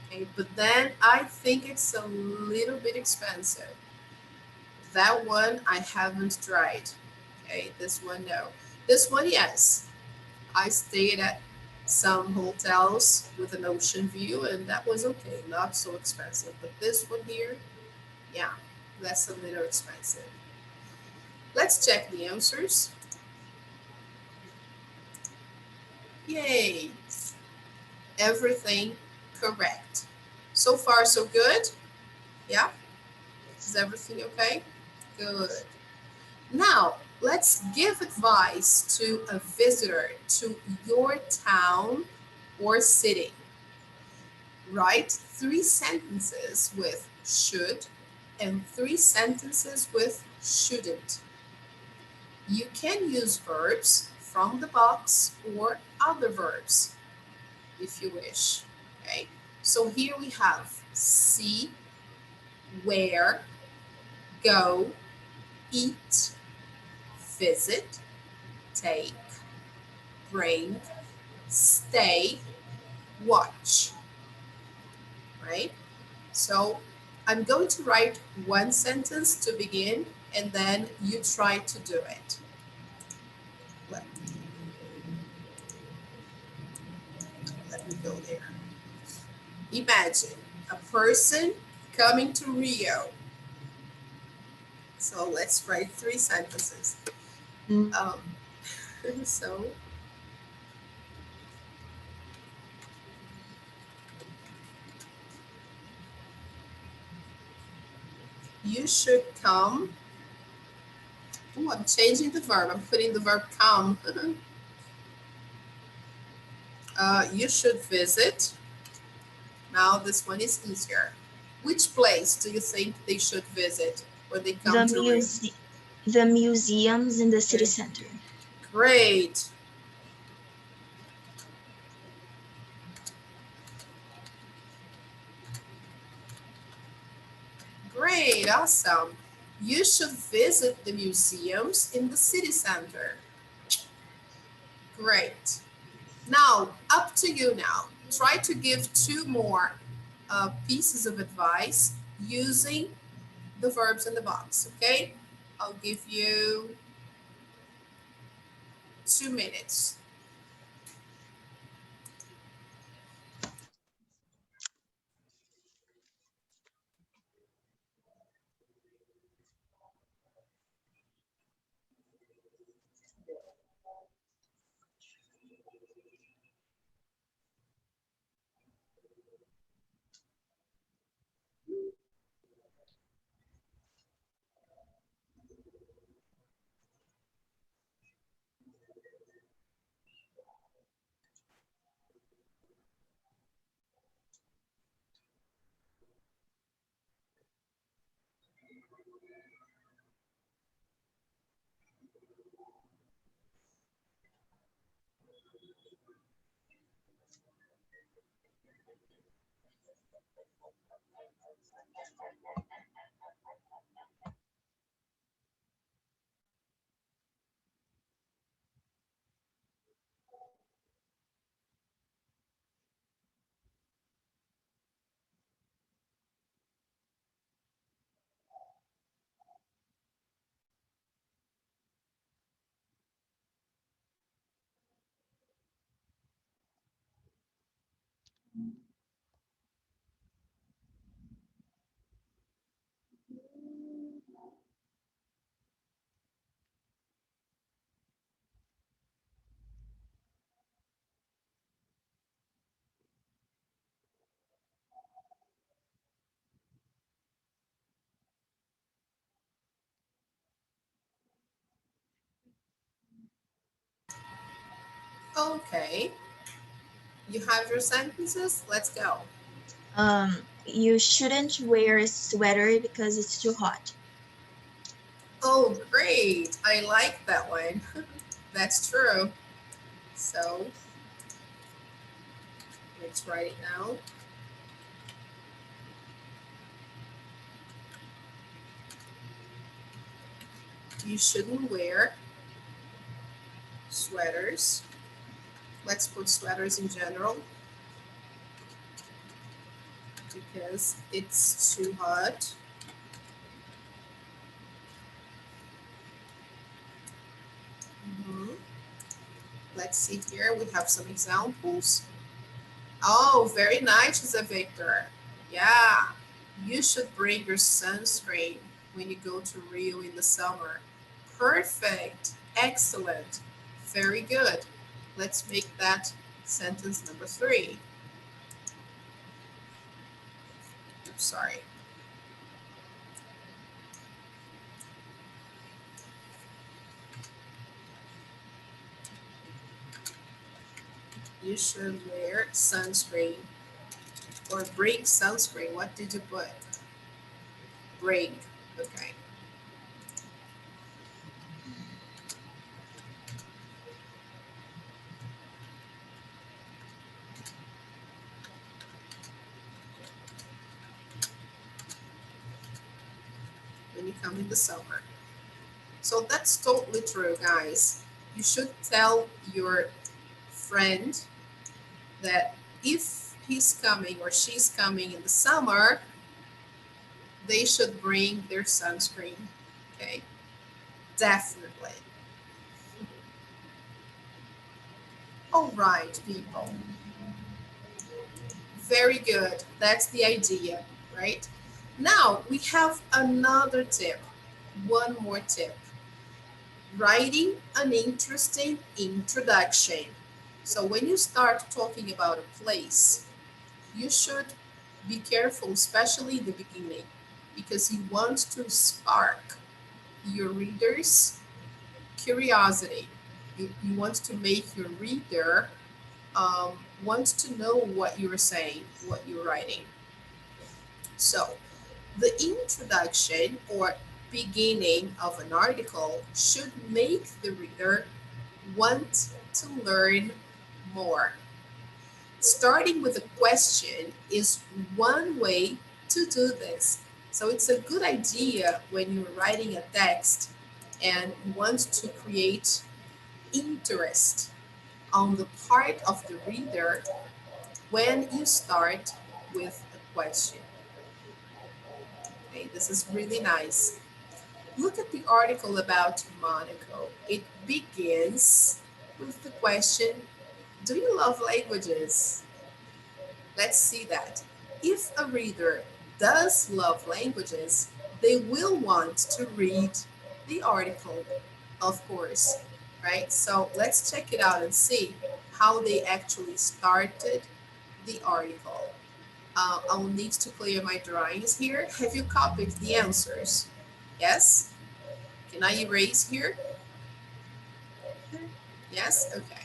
Okay, but then I think it's a little bit expensive. That one I haven't tried. Okay, this one no. This one yes. I stayed at some hotels with an ocean view and that was okay, not so expensive. But this one here, yeah, that's a little expensive. Let's check the answers. Yay! Everything correct. So far, so good? Yeah? Is everything okay? Good. Now, let's give advice to a visitor to your town or sitting. Write 3 sentences with should and 3 sentences with shouldn't. You can use verbs from the box or other verbs if you wish. Okay, so here we have see, wear, go, eat, visit, take, bring, stay, watch, right? So I'm going to write one sentence to begin and then you try to do it. Let me go there. Imagine a person coming to Rio. So let's write 3 sentences. Um, so you should come. Oh, I'm changing the verb. I'm putting the verb come. You should visit. Now this one is easier. Which place do you think they should visit when they come The to Rio? the museums in the city Okay. center. Great. Great, awesome. You should visit the museums in the city center. Great. Now, up to you now. Try to give 2 more pieces of advice using the verbs in the box, okay? I'll give you 2 minutes. Okay. You have your sentences? Let's go. You shouldn't wear a sweater because it's too hot. Oh, great. I like that one. That's true. So let's write it down. You shouldn't wear sweaters. Let's put sweaters in general because it's too hot. Mhm. Let's see here. We have some examples. Oh, very nice, Victor. Yeah, you should bring your sunscreen when you go to Rio in the summer. Perfect. Excellent. Very good. Let's make that sentence number 3. I'm sorry. You should wear sunscreen or bring sunscreen. What did you put? Bring. Okay. When you come in the summer. So that's totally true, guys. You should tell your friend that if he's coming or she's coming in the summer, they should bring their sunscreen. Okay, definitely. All right, people. Very good. That's the idea, right? Now we have another tip. One more tip. Writing an interesting introduction. So when you start talking about a place, you should be careful, especially in the beginning, because you want to spark your reader's curiosity. You want to make your reader want to know what you're saying, what you're writing. So, the introduction or beginning of an article should make the reader want to learn more. Starting with a question is one way to do this. So it's a good idea when you're writing a text and you want to create interest on the part of the reader when you start with a question. Okay, this is really nice. Look at the article about Monaco. It begins with the question, do you love languages? Let's see that. If a reader does love languages, they will want to read the article, of course, right? So let's check it out and see how they actually started the article. I'll need to clear my drawings here. Have you copied the answers? Yes? Can I erase here? Yes? Okay.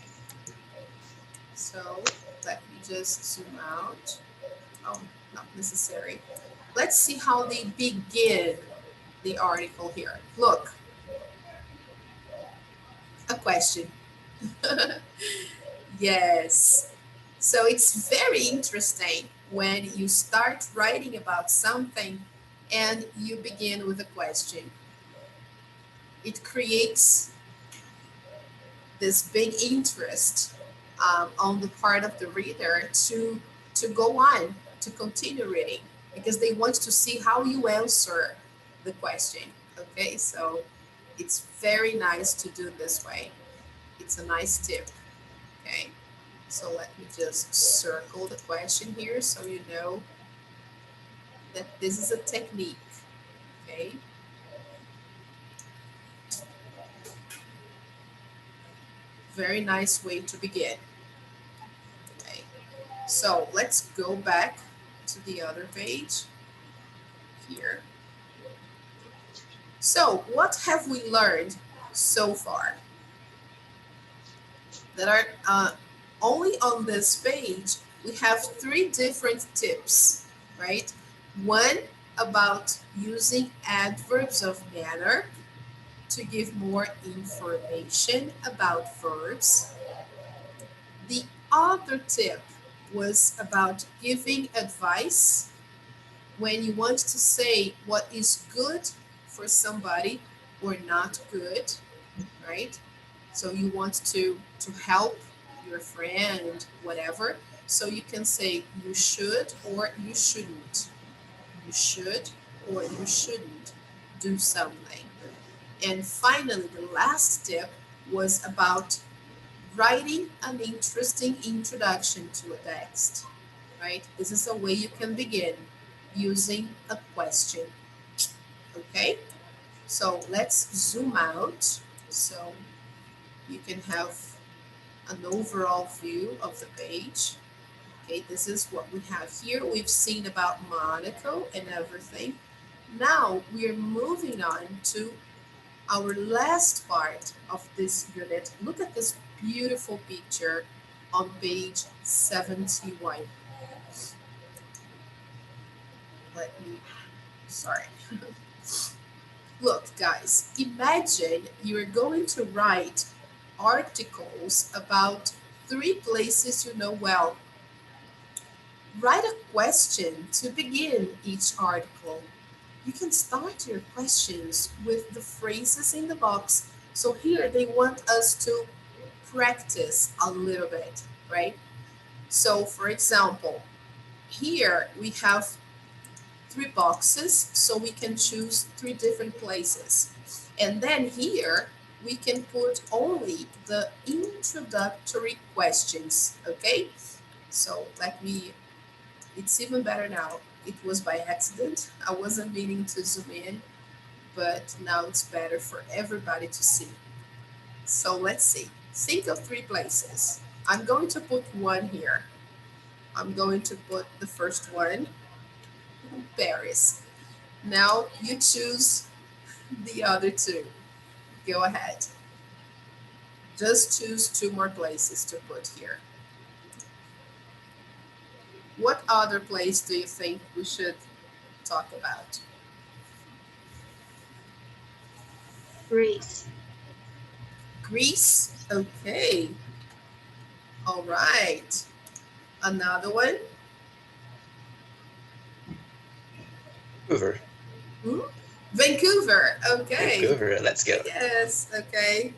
So let me just zoom out. Oh, not necessary. Let's see how they begin the article here. Look, a question. Yes. So it's very interesting when you start writing about something and you begin with a question. It creates this big interest on the part of the reader to go on, to continue reading, because they want to see how you answer the question. Okay, so it's very nice to do this way. It's a nice tip. Okay, so let me just circle the question here so you know that this is a technique. Okay. Very nice way to begin. Okay. So let's go back to the other page here. So what have we learned so far? That are only on this page, we have 3 different tips, right? One about using adverbs of manner to give more information about verbs. The other tip was about giving advice when you want to say what is good for somebody or not good, right? So you want to help your friend, whatever. So you can say you should or you shouldn't. You should or you shouldn't do something. And finally, the last tip was about writing an interesting introduction to a text, right? This is a way you can begin using a question. Okay, so let's zoom out so you can have an overall view of the page. Okay, this is what we have here. We've seen about Monaco and everything. Now we're moving on to our last part of this unit. Look at this beautiful picture on page 71. Sorry. Look, guys, imagine you're going to write articles about 3 places you know well. Write a question to begin each article. You can start your questions with the phrases in the box. So here they want us to practice a little bit, right? So for example, here we have 3 boxes, so we can choose 3 different places. And then here we can put only the introductory questions, okay? So it's even better now. It was by accident. I wasn't meaning to zoom in, but now it's better for everybody to see. So let's see. Think of 3 places. I'm going to put one here. I'm going to put the first one, Paris. Now you choose the other 2. Go ahead. Just choose 2 more places to put here. What other place do you think we should talk about? Greece. Greece? Okay. All right. Another one? Vancouver. Vancouver. Okay. Vancouver, let's go. Yes. Okay.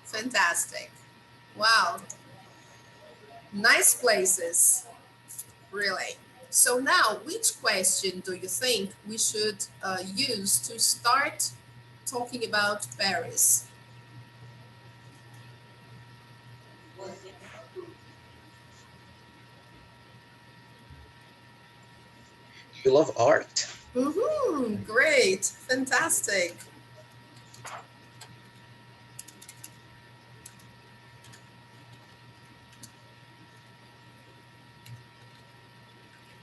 Fantastic. Wow. Nice places. Really. So now, which question do you think we should use to start talking about Paris? You love art? Great. Fantastic.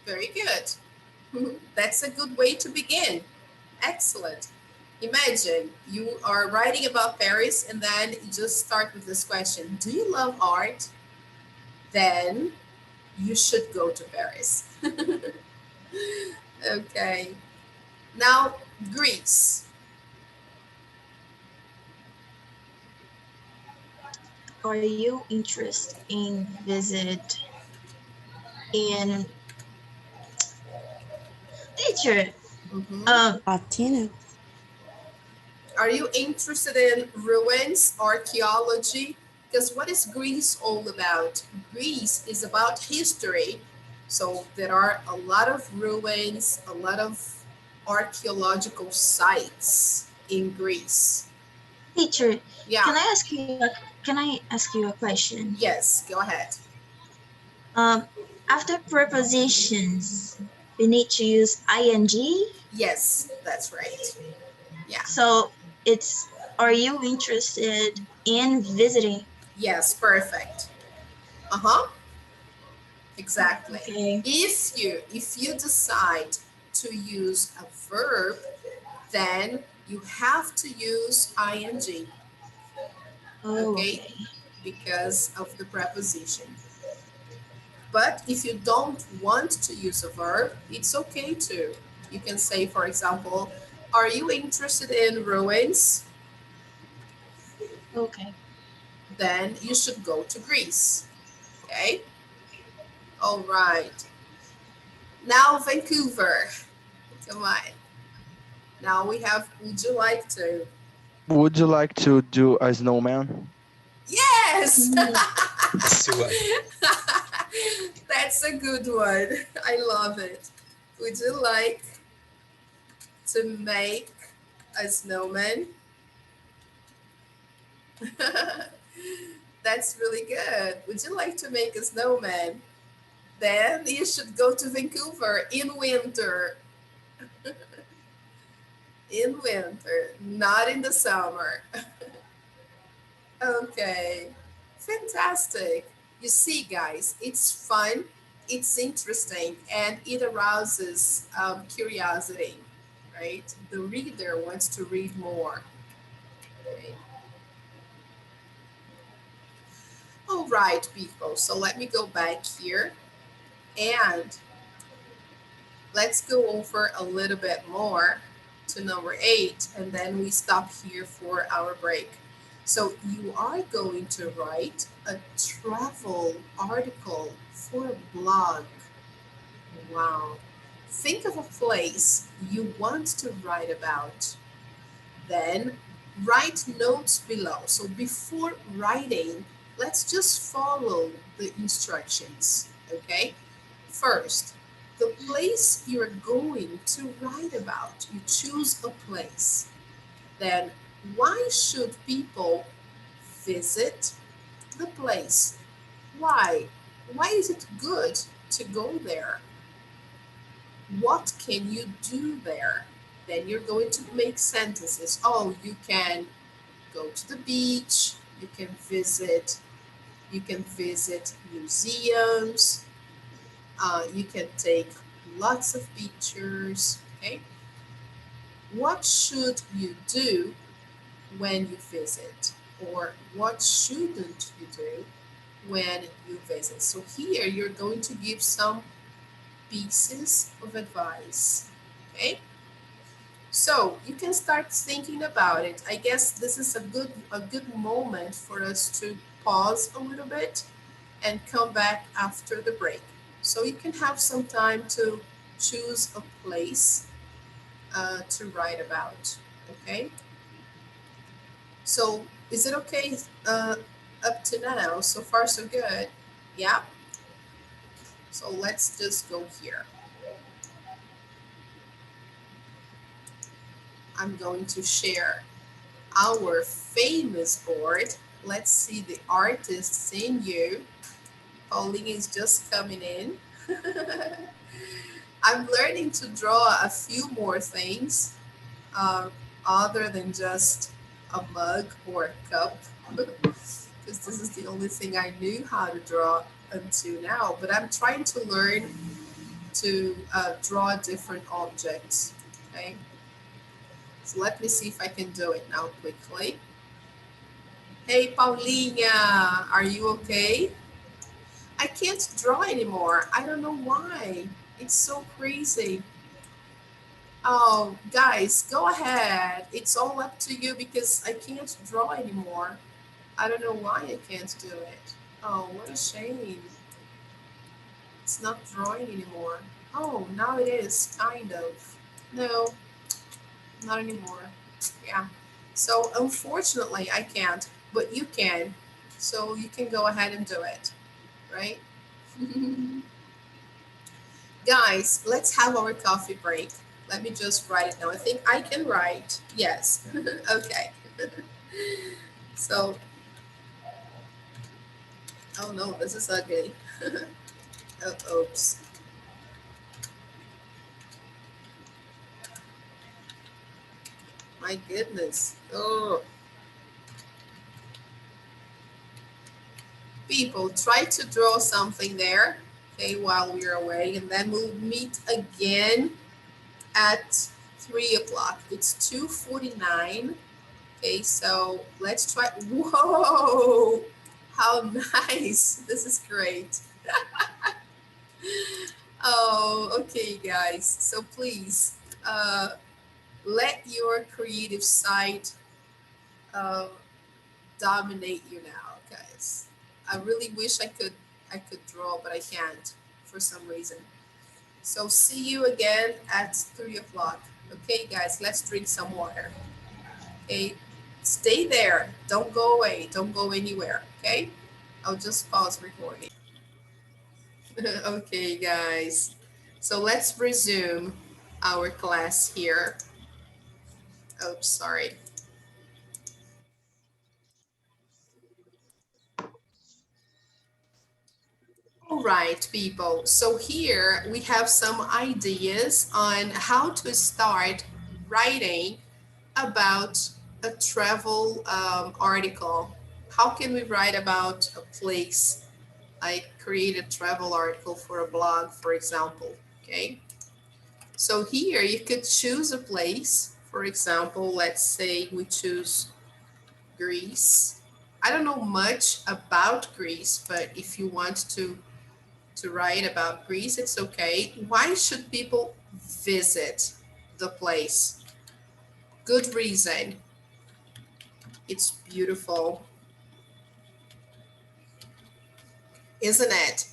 Very good. That's a good way to begin. Excellent. Imagine you are writing about Paris and then you just start with this question. Do you love art? Then you should go to Paris. Okay. Now, Greece. Are you interested in visit in teacher? Mhm. Athena. Are you interested in ruins, archaeology? Because what is Greece all about? Greece is about history. So there are a lot of ruins, a lot of archaeological sites in Greece. Teacher, Yeah, can I ask you a question? yes, go ahead. Um, After prepositions, we need to use ing. Yes, that's right. Yeah, So it's are you interested in visiting? yes, perfect. Uh-huh, exactly. Okay. If you decide to use a verb, then you have to use ing, Oh, okay, okay. because of the preposition. But if you don't want to use a verb, it's okay too. You can say, for example, are you interested in ruins? Okay. Then you should go to Greece. Okay? All right. Now, Vancouver. Come on. Now we have, would you like to? Would you like to do a snowman? Yes! Let's do one. That's a good one. I love it. Would you like to make a snowman? That's really good. Would you like to make a snowman? Then you should go to Vancouver in winter. In winter, not in the summer. Okay, fantastic. You see, guys, it's fun, it's interesting, and it arouses curiosity, right? The reader wants to read more. Okay. right, people. So let me go back here and let's go over a little bit more to number 8, and then we stop here for our break. So you are going to write a travel article for a blog. Wow. Think of a place you want to write about. Then write notes below. So before writing, let's just follow the instructions, okay? First, the place you're going to write about. You choose a place. Then, why should people visit the place? Why? Why is it good to go there? What can you do there? Then you're going to make sentences. Oh, you can go to the beach, you can visit museums, you can take lots of pictures, okay? What should you do when you visit? Or what shouldn't you do when you visit? So here you're going to give some pieces of advice, okay? So you can start thinking about it. I guess this is a good moment for us to pause a little bit and come back after the break. So you can have some time to choose a place to write about. Okay. So is it okay up to now? So far, so good. Yeah. So let's just go here. I'm going to share our famous board. Let's see the artists in you. Pauline is just coming in. I'm learning to draw a few more things uh, other than just a mug or a cup, because this is the only thing I knew how to draw until now. But I'm trying to learn to draw different objects. Okay, so let me see if I can do it now quickly. Hey, Paulina, are you okay? I can't draw anymore. I don't know why. It's so crazy. Oh, guys, go ahead. It's all up to you because I can't draw anymore. I don't know why I can't do it. Oh, what a shame. It's not drawing anymore. Oh, now it is, kind of. No, not anymore. Yeah. So unfortunately, I can't, but you can. So you can go ahead and do it, right? Guys, let's have our coffee break. Let me just write it now. I think I can write. Yes. Okay. So, oh no, this is ugly. Oh, oops. My goodness. Oh. People, try to draw something there, okay, while we're away, and then we'll meet again at 3 o'clock. It's 2:49. Okay, so let's try. Whoa, how nice. This is great. Oh, okay, guys. So please, let your creative side uh, dominate you now, guys. I really wish I could draw, but I can't for some reason. So see you again at 3 o'clock. Okay, guys, let's drink some water. Okay, stay there. Don't go away. Don't go anywhere. Okay, I'll just pause recording. Okay, guys. So let's resume our class here. Oh, sorry. All right, people. So here we have some ideas on how to start writing about a travel article. How can we write about a place? I create a travel article for a blog, for example. Okay. So here you could choose a place. For example, let's say we choose Greece. I don't know much about Greece, but if you want to write about Greece, it's okay. Why should people visit the place? Good reason. It's beautiful, isn't it?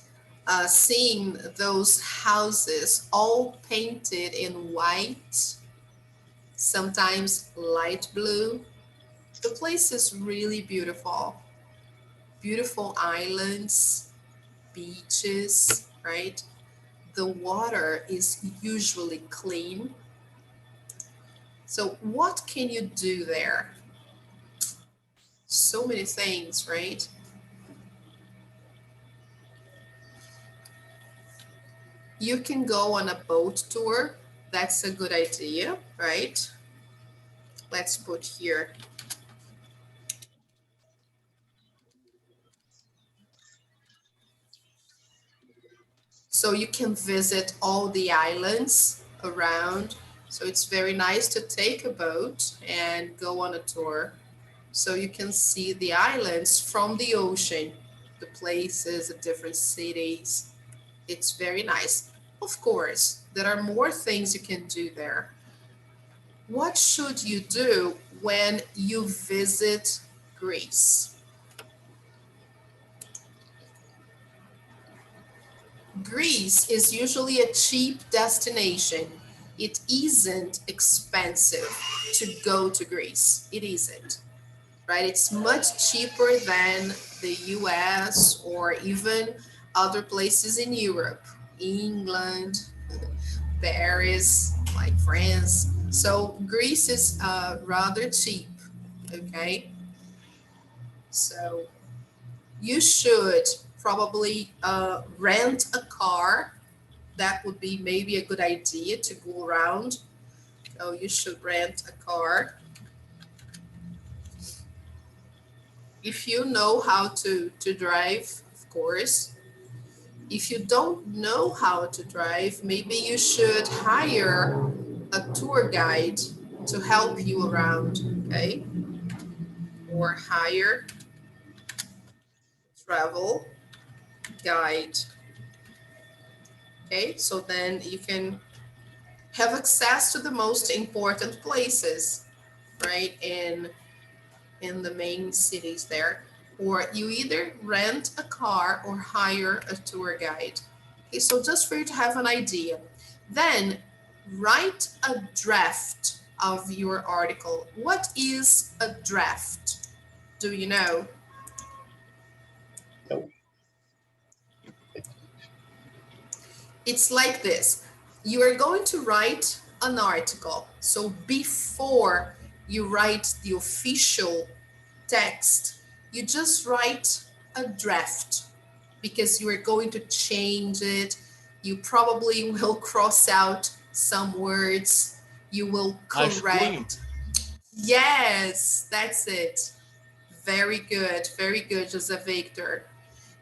Seeing those houses all painted in white, sometimes light blue. The place is really beautiful. Beautiful islands, beaches, right? The water is usually clean. So what can you do there? So many things, right? You can go on a boat tour. That's a good idea, right? Let's put here. So you can visit all the islands around. So it's very nice to take a boat and go on a tour. So you can see the islands from the ocean, the places, the different cities. It's very nice. Of course, there are more things you can do there. What should you do when you visit Greece? Greece is usually a cheap destination. It isn't expensive to go to Greece. It isn't, right? It's much cheaper than the US or even other places in Europe, England, Paris, like France. So Greece is rather cheap, okay? So you should probably rent a car. That would be maybe a good idea to go around. So you should rent a car. If you know how to drive, of course. If you don't know how to drive, maybe you should hire a tour guide to help you around, okay? Or hire travel guide. Okay, so then you can have access to the most important places, right? In the main cities there. Or you either rent a car or hire a tour guide. Okay, so just for you to have an idea. Then write a draft of your article. What is a draft? Do you know? No. It's like this. You are going to write an article. So before you write the official text, you just write a draft because you are going to change it. You probably will cross out some words. You will Ice cream. correct. Yes, that's it. Very good, Joseph Victor.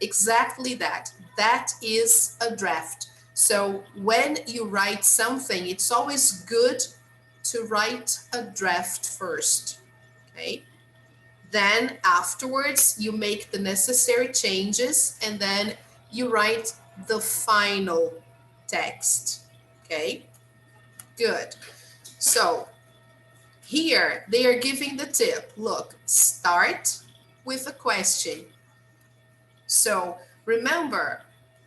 Exactly that. That is a draft. So when you write something, it's always good to write a draft first, okay? Then afterwards, you make the necessary changes and then you write the final text, okay? Good. So here they are giving the tip. Look, start with a question. So remember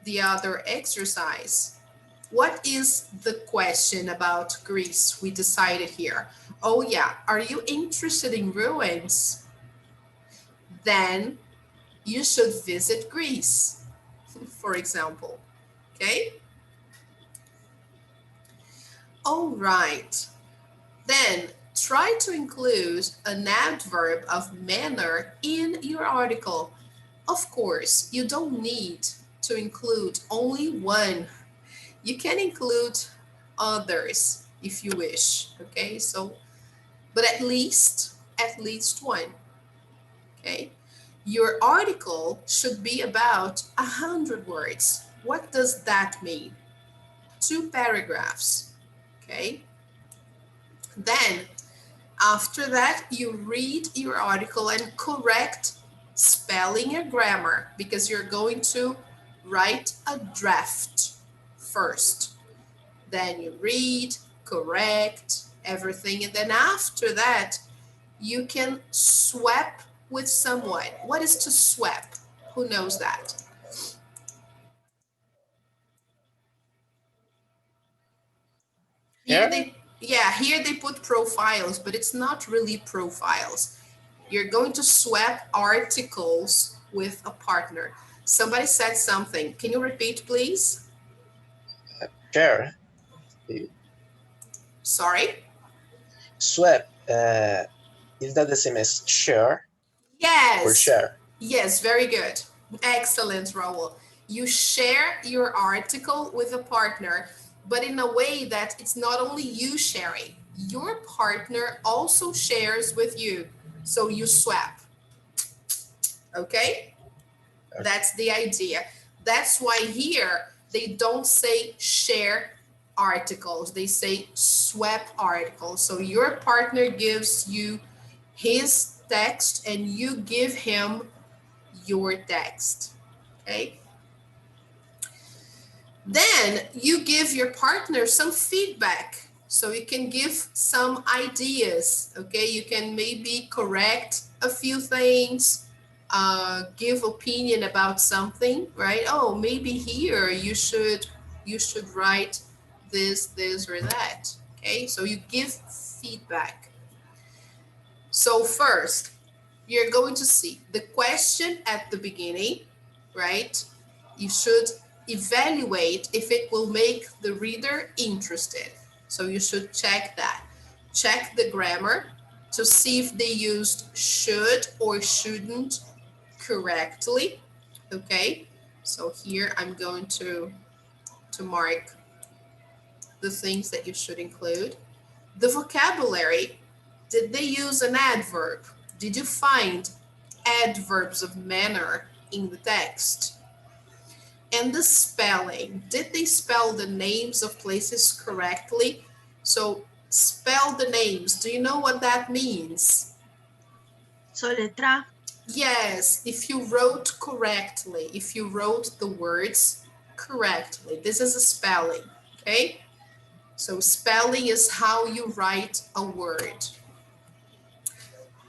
the other exercise. What is the question about Greece we decided here? Oh yeah, are you interested in ruins? Then you should visit Greece, for example, okay? All right, then try to include an adverb of manner in your article. Of course, you don't need to include only one. You can include others if you wish, okay? So, but at least one. Okay, your article should be about 100 words. What does that mean? 2 paragraphs, okay? Then, after that, you read your article and correct spelling your grammar, because you're going to write a draft first. Then you read, correct everything, and then after that, you can swap with someone. What is to swap? Who knows that? Here they put profiles, but it's not really profiles. You're going to swap articles with a partner. Somebody said something. Can you repeat, please? Share. Sorry? Swap. Is that the same as share? Yes. Or share? Yes, very good. Excellent, Raul. You share your article with a partner, but in a way that it's not only you sharing. Your partner also shares with you. So you swap. Okay? That's the idea. That's why here they don't say share articles. They say swap articles. So your partner gives you his text and you give him your text. Okay? Then you give your partner some feedback. So you can give some ideas. Okay? You can maybe correct a few things. Give opinion about something, right? Oh, maybe here you should write this, or that. Okay, so you give feedback. So first, you're going to see the question at the beginning, right? You should evaluate if it will make the reader interested. So you should check that. Check the grammar to see if they used should or shouldn't correctly. Okay, so here I'm going to mark the things that you should include. The vocabulary, did they use an adverb? Did you find adverbs of manner in the text? And the spelling, did they spell the names of places correctly? So spell the names. Do you know what that means? Soletra. Yes, if you wrote correctly, if you wrote the words correctly, this is a spelling, okay? So spelling is how you write a word.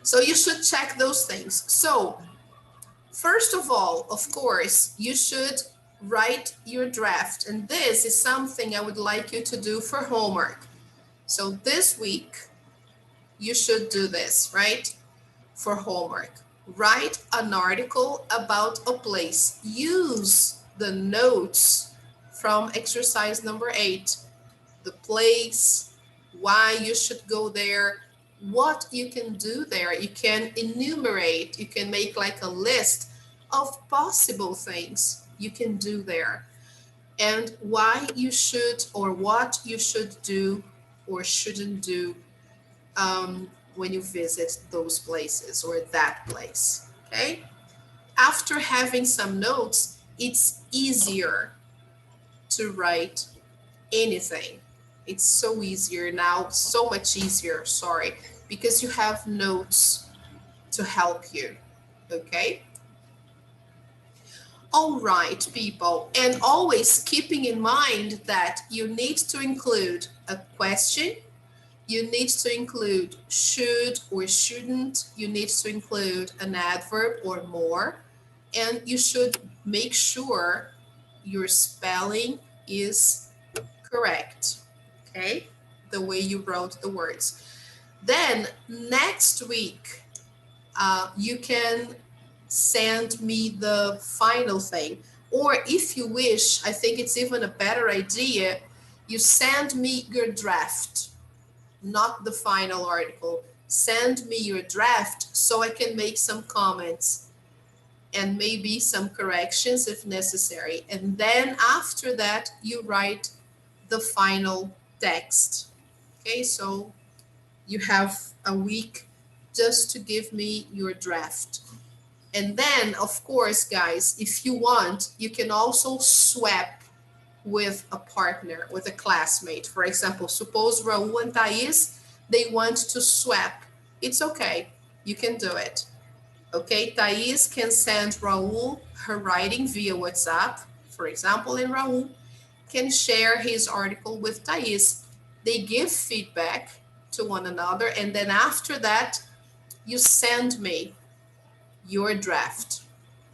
So you should check those things. So first of all, of course, you should write your draft. And this is something I would like you to do for homework. So this week, you should do this, right? For homework. Write an article about a place. Use the notes from exercise number 8. The place, why you should go there, what you can do there. You can enumerate, you can make like a list of possible things you can do there, and why you should or what you should do or shouldn't do when you visit those places or that place, okay? After having some notes, it's easier to write anything. It's so easier now, so much easier, sorry, because you have notes to help you, okay? All right, people, and always keeping in mind that you need to include a question, you need to include should or shouldn't, you need to include an adverb or more, and you should make sure your spelling is correct, okay? The way you wrote the words. Then next week, you can send me the final thing. Or if you wish, I think it's even a better idea, you send me your draft, not the final article. Send me your draft so I can make some comments and maybe some corrections if necessary. And then after that, you write the final text. Okay, so you have a week just to give me your draft. And then, of course, guys, if you want, you can also swap with a partner, with a classmate. For example, suppose Raul and Thais, they want to swap. It's okay. You can do it. Okay, Thais can send Raul her writing via WhatsApp, for example, and Raul can share his article with Thais. They give feedback to one another, and then after that, you send me your draft.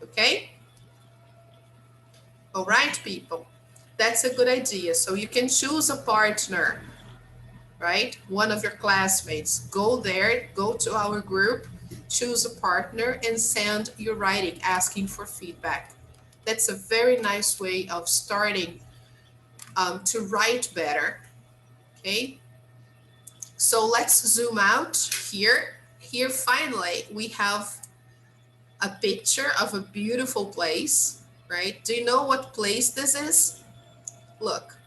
Okay? All right, people. That's a good idea. So you can choose a partner, right? One of your classmates. Go there, go to our group, choose a partner, and send your writing asking for feedback. That's a very nice way of starting to write better. Okay, so let's zoom out here. Here, finally, we have a picture of a beautiful place, right? Do you know what place this is? Look.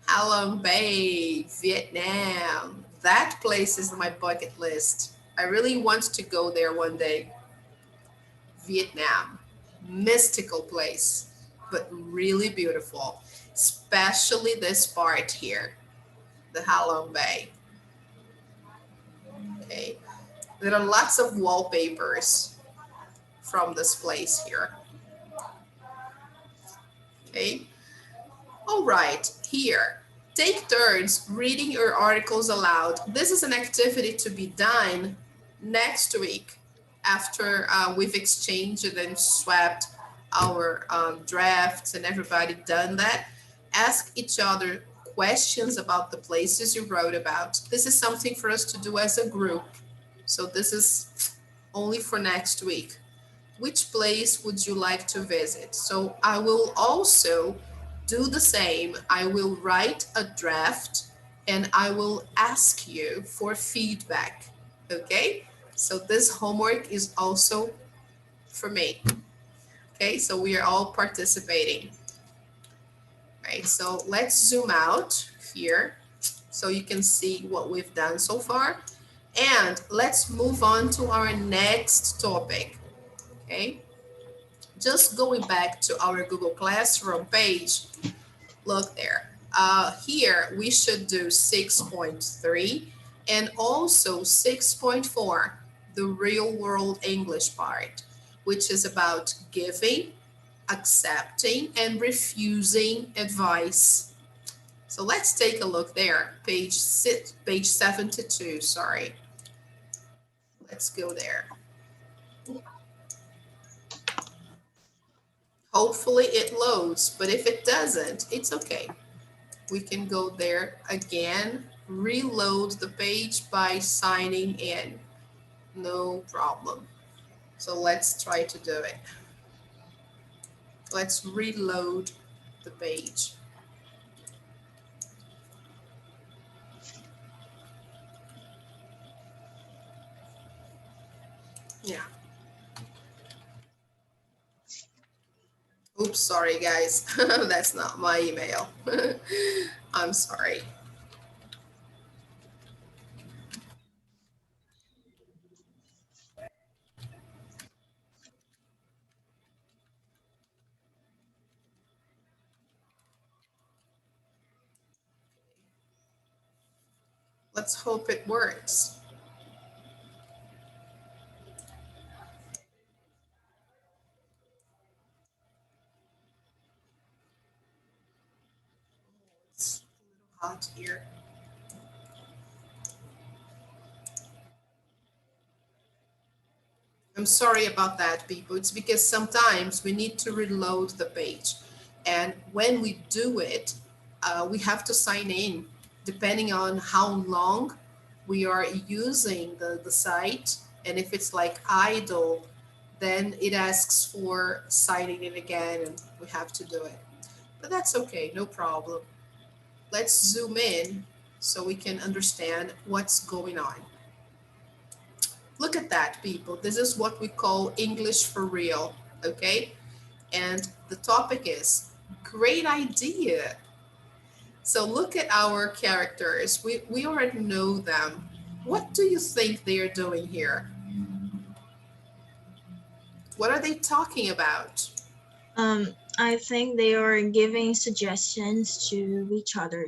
Halong Bay, Vietnam. That place is on my bucket list. I really want to go there one day. Vietnam. Mystical place, but really beautiful. Especially this part here, the Halong Bay. Okay. There are lots of wallpapers from this place here. Okay. All right, here. Take turns reading your articles aloud. This is an activity to be done next week after we've exchanged and swapped our drafts and everybody done that. Ask each other questions about the places you wrote about. This is something for us to do as a group. So this is only for next week. Which place would you like to visit? So I will also do the same. I will write a draft and I will ask you for feedback. Okay? So this homework is also for me. Okay? So we are all participating. Right? So let's zoom out here so you can see what we've done so far. And let's move on to our next topic. Okay? Just going back to our Google Classroom page, look there. Here we should do 6.3 and also 6.4, the real world English part, which is about giving, accepting, and refusing advice. So let's take a look there. Page 72, sorry. Let's go there. Hopefully it loads, but if it doesn't, it's okay. We can go there again, reload the page by signing in. No problem. So let's try to do it. Let's reload the page. Yeah. Oops, sorry guys. That's not my email. I'm sorry. Let's hope it works. It's a little hot here. I'm sorry about that, people. It's because sometimes we need to reload the page. And when we do it, we have to sign in depending on how long we are using the site. And if it's like idle, then it asks for signing in again and we have to do it. But that's okay, no problem. Let's zoom in so we can understand what's going on. Look at that, people. This is what we call English for real, okay? And the topic is great idea. So look at our characters. We already know them. What do you think they are doing here? What are they talking about? I think they are giving suggestions to each other.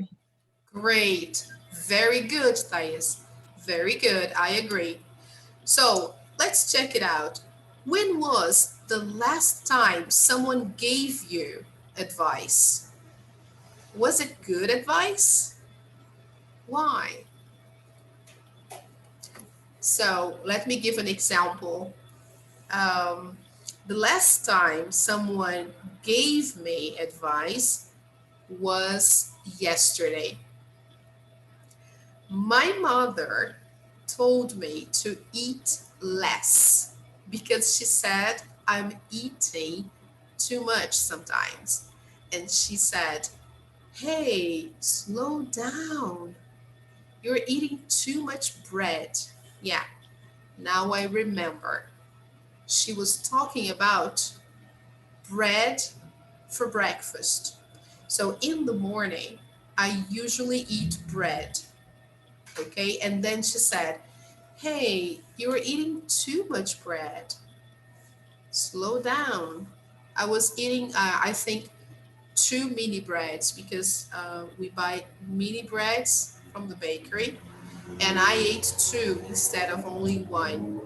Great. Very good, Thais. Very good. I agree. So let's check it out. When was the last time someone gave you advice? Was it good advice? Why? So let me give an example. Um, the last time someone gave me advice was yesterday. My mother told me to eat less because she said I'm eating too much sometimes. And she said, hey, slow down. You're eating too much bread. Yeah, now I remember. She was talking about bread for breakfast. So in the morning, I usually eat bread. Okay. And then she said, hey, you're eating too much bread. Slow down. I was eating, I think, two mini breads because we buy mini breads from the bakery. And I ate two instead of only one.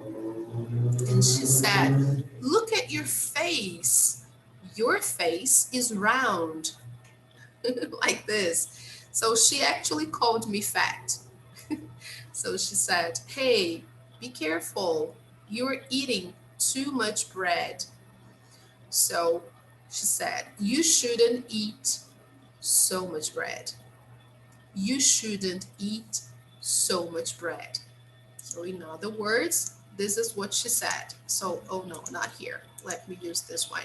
And she said, look at your face. Your face is round, like this. So she actually called me fat. So she said, hey, be careful. You're eating too much bread. So she said, you shouldn't eat so much bread. You shouldn't eat so much bread. So in other words, this is what she said. So, oh no, not here. Let me use this one.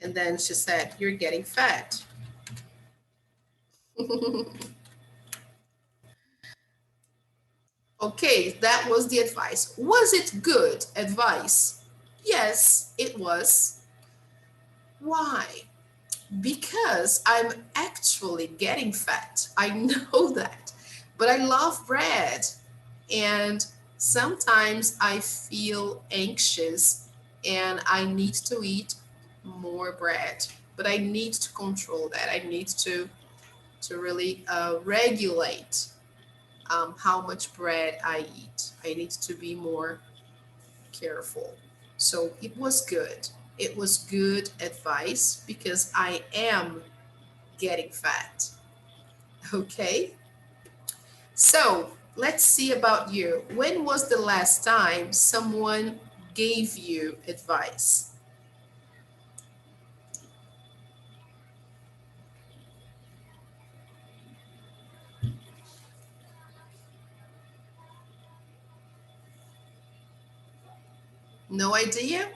And then she said, you're getting fat. Okay, that was the advice. Was it good advice? Yes, it was. Why? Because I'm actually getting fat. I know that. But I love bread. And sometimes I feel anxious and I need to eat more bread. But I need to control that. I need to really regulate how much bread I eat. I need to be more careful. So it was good. It was good advice because I am getting fat. Okay. So let's see about you. When was the last time someone gave you advice? No idea?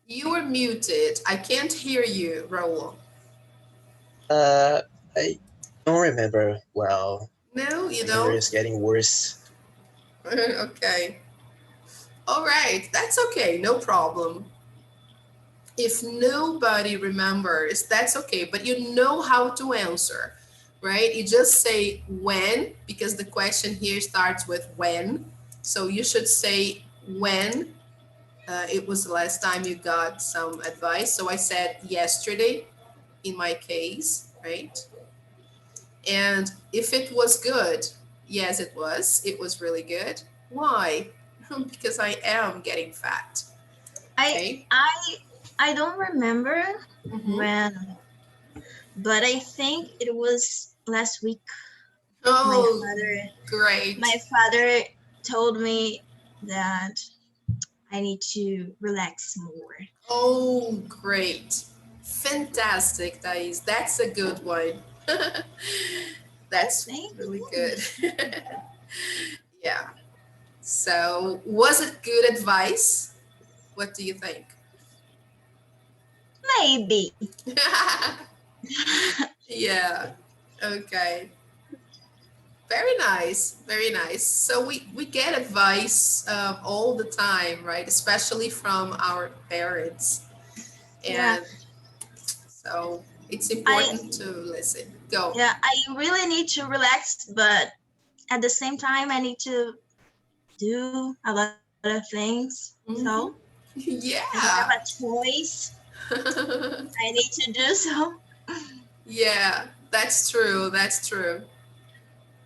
You are muted. I can't hear you, Raul. I don't remember well. No, you My memory is don't? getting worse. Okay. All right. That's okay. No problem. If nobody remembers, that's okay, but you know how to answer, right? You just say when, because the question here starts with when. So you should say when it was the last time you got some advice. So I said yesterday in my case, right? And if it was good, yes, it was. It was really good. Why? Because I am getting fat. Okay. I don't remember Mhm. when, but I think it was last week. My Oh, father great. my father told me that I need to relax more. Oh, great. Fantastic, Thais. That's a good one. That's Thank really you. good. Yeah. So, was it good advice? What do you think? Maybe. Yeah. Okay. Very nice. Very nice. So we get advice all the time, right? Especially from our parents. Yeah. And so it's I important to listen. Go. yeah, I really need to relax, but at the same time, I need to do a lot of things. So if I have a Yeah. choice, I need to do so. Yeah, that's true. That's true.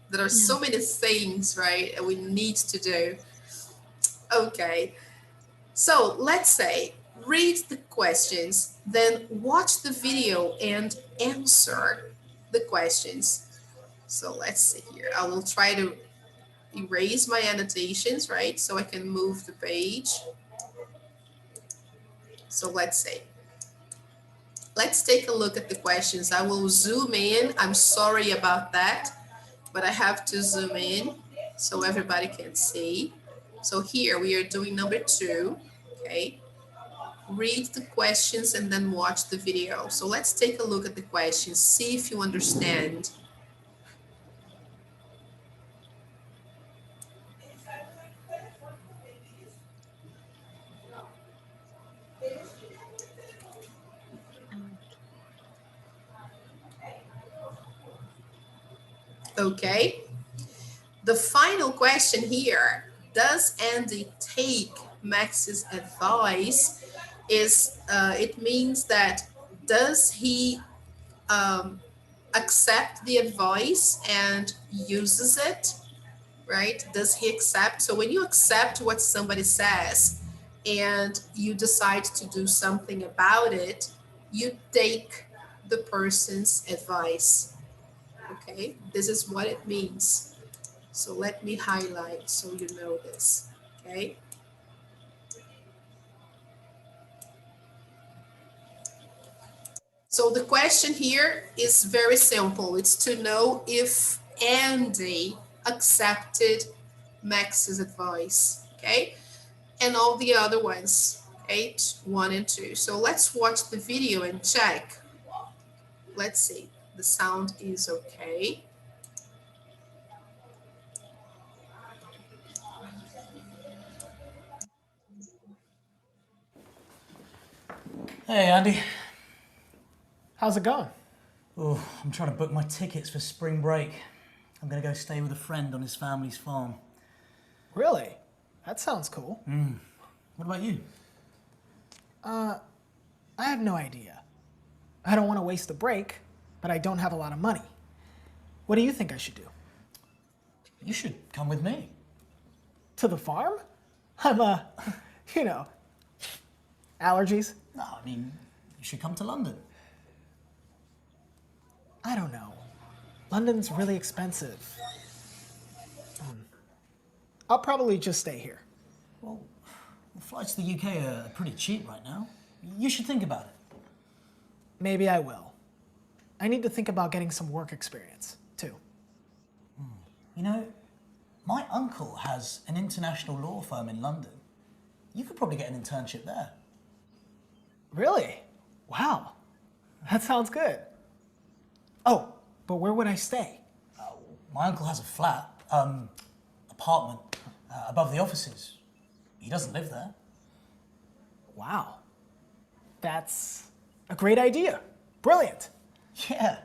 There are Yeah. so many things, right, that we need to do. Okay. So let's say read the questions, then watch the video and answer the questions. So let's see here. I will try to erase my annotations, right? So I can move the page. So let's say, let's take a look at the questions. I will zoom in. I'm sorry about that, but I have to zoom in so everybody can see. So here we are doing number 2, okay? Read the questions and then watch the video. So let's take a look at the questions, see if you understand. Okay. The final question here, does Andy take Max's advice? It means that does he accept the advice and uses it, right? Does he accept? So when you accept what somebody says and you decide to do something about it, you take the person's advice. Okay, this is what it means. So let me highlight so you know this. Okay. So the question here is very simple. It's to know if Andy accepted Max's advice. Okay. And all the other ones, 8, 1, and 2. So let's watch the video and check. Let's see. The sound is okay. Hey, Andy. How's it going? Oh, I'm trying to book my tickets for spring break. I'm going to go stay with a friend on his family's farm. Really? That sounds cool. What about you? I have no idea. I don't want to waste the break, but I don't have a lot of money. What do you think I should do? You should come with me. To the farm? I'm, allergies? No, I mean, you should come to London. I don't know. London's really expensive. I'll probably just stay here. Well, the flights to the UK are pretty cheap right now. You should think about it. Maybe I will. I need to think about getting some work experience, too. You know, my uncle has an international law firm in London. You could probably get an internship there. Really? Wow. That sounds good. Oh, but where would I stay? My uncle has a flat, apartment, above the offices. He doesn't live there. Wow. That's a great idea. Brilliant. Yeah.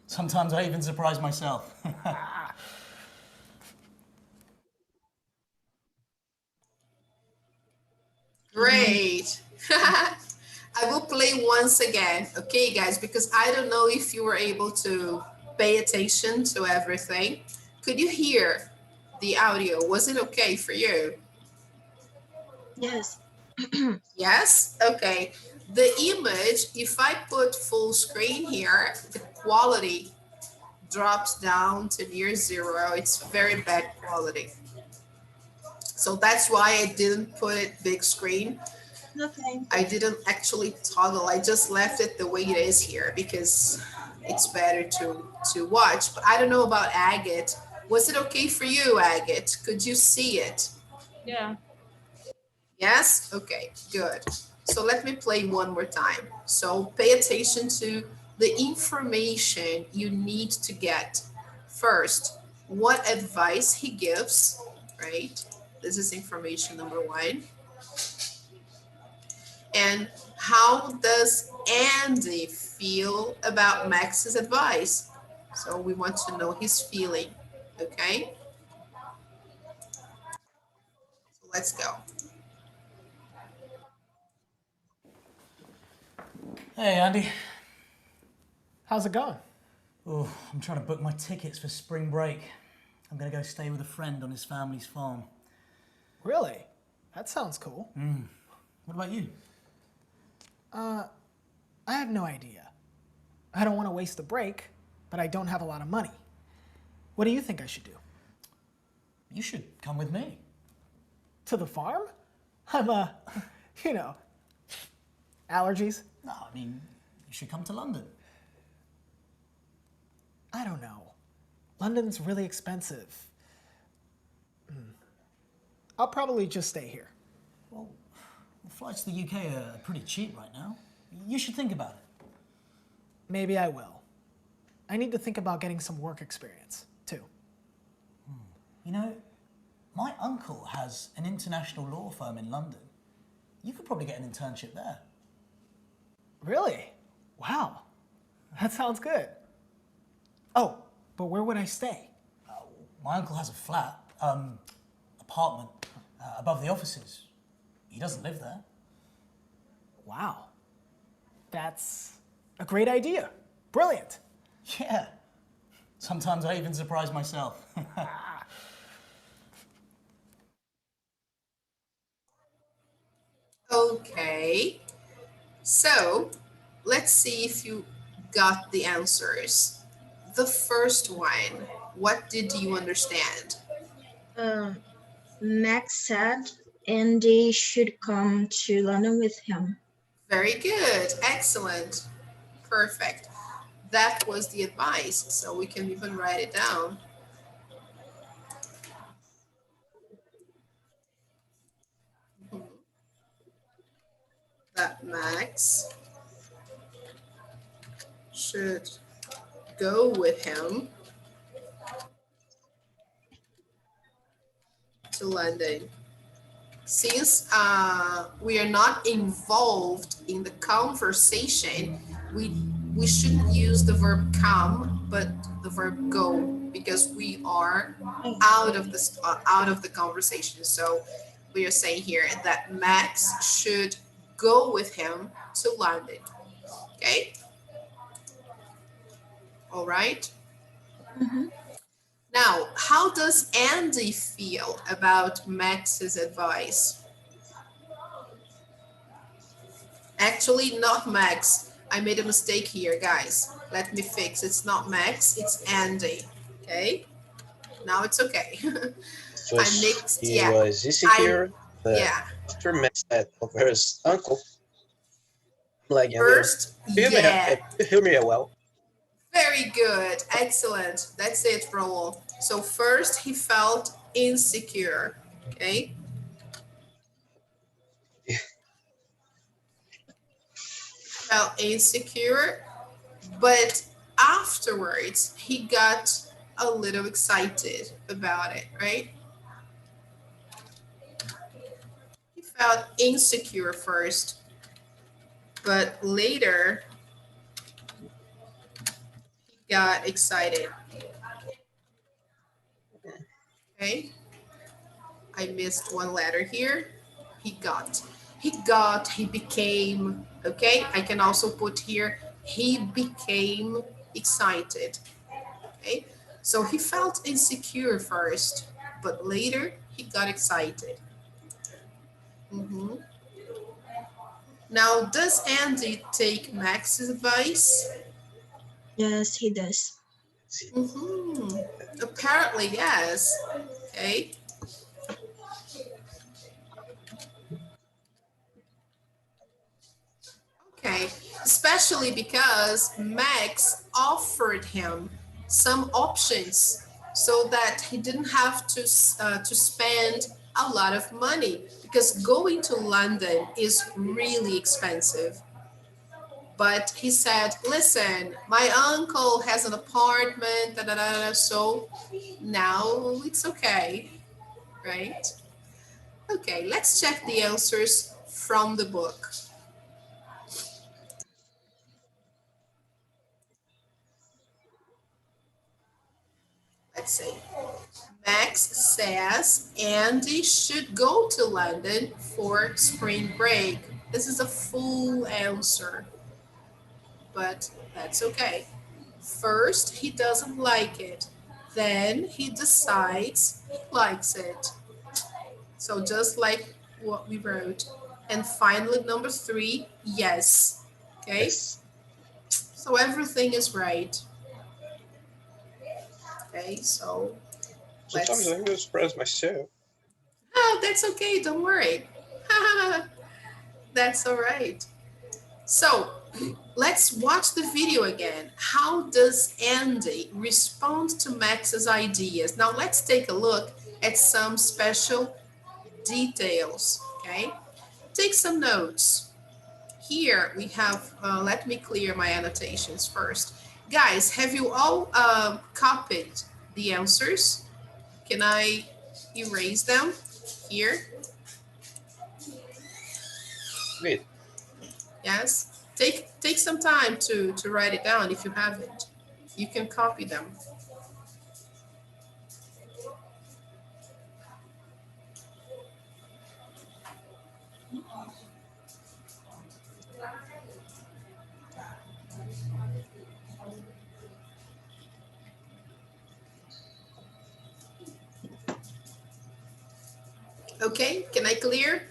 Sometimes I even surprise myself. Great. I will play once again, okay, guys, because I don't know if you were able to pay attention to everything. Could you hear the audio? Was it okay for you? Yes. Yes? Okay. The image, if I put full screen here, the quality drops down to near 0. It's very bad quality. So that's why I didn't put it big screen. Okay. I didn't actually toggle. I just left it the way it is here because it's better to watch. But I don't know about Agate. Was it okay for you, Agate? Could you see it? Yeah. Yes? Okay, good. So let me play one more time. So pay attention to the information you need to get. First, what advice he gives, right? This is information number 1. And how does Andy feel about Max's advice? So we want to know his feeling. Okay? So let's go. Hey, Andy. How's it going? Oh, I'm trying to book my tickets for spring break. I'm going to go stay with a friend on his family's farm. Really? That sounds cool. What about you? I have no idea. I don't want to waste the break, but I don't have a lot of money. What do you think I should do? You should come with me. To the farm? I'm, you know, allergies. No, I mean, you should come to London. I don't know. London's really expensive. I'll probably just stay here. Well, the flights to the UK are pretty cheap right now. You should think about it. Maybe I will. I need to think about getting some work experience, too. You know, my uncle has an international law firm in London. You could probably get an internship there. Really? Wow. That sounds good. Oh, but where would I stay? My uncle has a flat, apartment, above the offices. He doesn't live there. Wow. That's a great idea. Brilliant. Yeah. Sometimes I even surprise myself. Okay. So let's see if you got the answers. The first one, what did you understand? Max said Andy should come to London with him. Very good. Excellent. Perfect. That was the advice. So we can even write it down. That Max should go with him to London. Since we are not involved in the conversation, we shouldn't use the verb come, but the verb go, because we are out of the conversation. So we are saying here that Max should go with him to London. Okay. All right. Mhm. Now, how does Andy feel about Max's advice? Actually, not Max. I made a mistake here, guys. Let me fix. It's not Max, it's Andy. Okay? Now it's okay. First, I mixed, he yeah. was insecure, but Yeah. after Max said over his uncle, I'm like, First, yeah. you hear me well. Very good. Excellent. That's it, Raul. So first, he felt insecure. Okay? Felt insecure, but afterwards he got a little excited about it, right? He felt insecure first, but later he got excited. Okay, I missed one letter here. He became, okay? I can also put here, he became excited. Okay, so he felt insecure first, but later he got excited. Now, does Andy take Max's advice? Yes, he does. Apparently, yes. Okay. Okay, especially because Max offered him some options so that he didn't have to spend a lot of money, because going to London is really expensive. But he said, listen, my uncle has an apartment, da, da, da, da, so now it's okay, right? Okay, let's check the answers from the book. Let's see. Max says Andy should go to London for spring break. This is a full answer, but that's okay. First, he doesn't like it. Then he decides he likes it. So just like what we wrote. And finally, number 3, yes. Okay, Yes. so everything is right. Okay, so Sometimes I'm gonna surprise myself. oh, that's okay, don't worry. That's all right. So let's watch the video again. How does Andy respond to Max's ideas? Now let's take a look at some special details, okay? Take some notes. Here we have, let me clear my annotations first. Guys, have you all copied the answers? Can I erase them here? Wait. Yes? Take some time to write it down if you haven't. You can copy them. Okay, can I clear?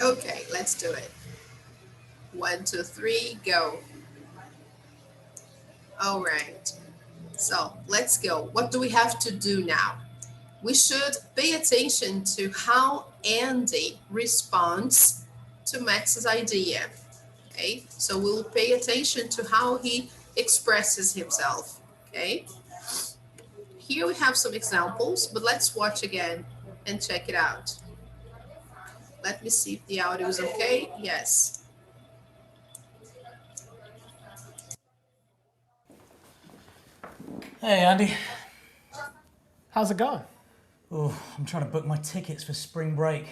Okay, let's do it. 1, 2, 3, go. All right. So let's go. What do we have to do now? We should pay attention to how Andy responds to Max's idea. Okay, so we'll pay attention to how he expresses himself. Okay, here we have some examples, but let's watch again and check it out. Let me see if the audio is okay. Yes. Hey, Andy. How's it going? Oh, I'm trying to book my tickets for spring break.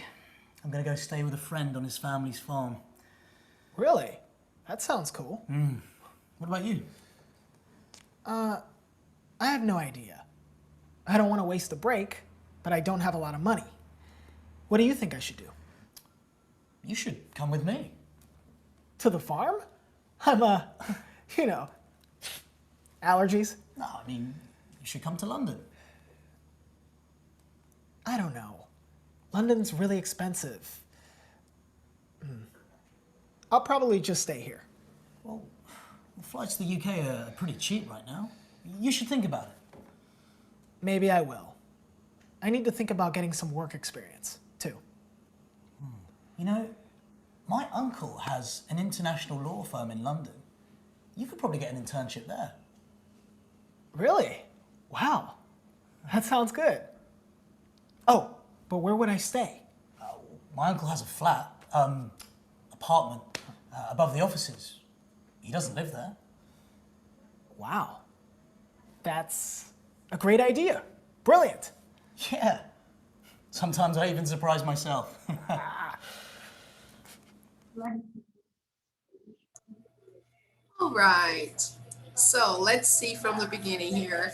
I'm going to go stay with a friend on his family's farm. Really? That sounds cool. What about you? I have no idea. I don't want to waste the break, but I don't have a lot of money. What do you think I should do? You should come with me. To the farm? I'm allergies. No, I mean, you should come to London. I don't know. London's really expensive. I'll probably just stay here. Well, the flights to the UK are pretty cheap right now. You should think about it. Maybe I will. I need to think about getting some work experience, too. You know, my uncle has an international law firm in London. You could probably get an internship there. Really? Wow. That sounds good. Oh, but where would I stay? My uncle has a flat, apartment, above the offices. He doesn't live there. Wow. That's a great idea. Brilliant. Yeah. Sometimes I even surprise myself. All right. So let's see from the beginning here.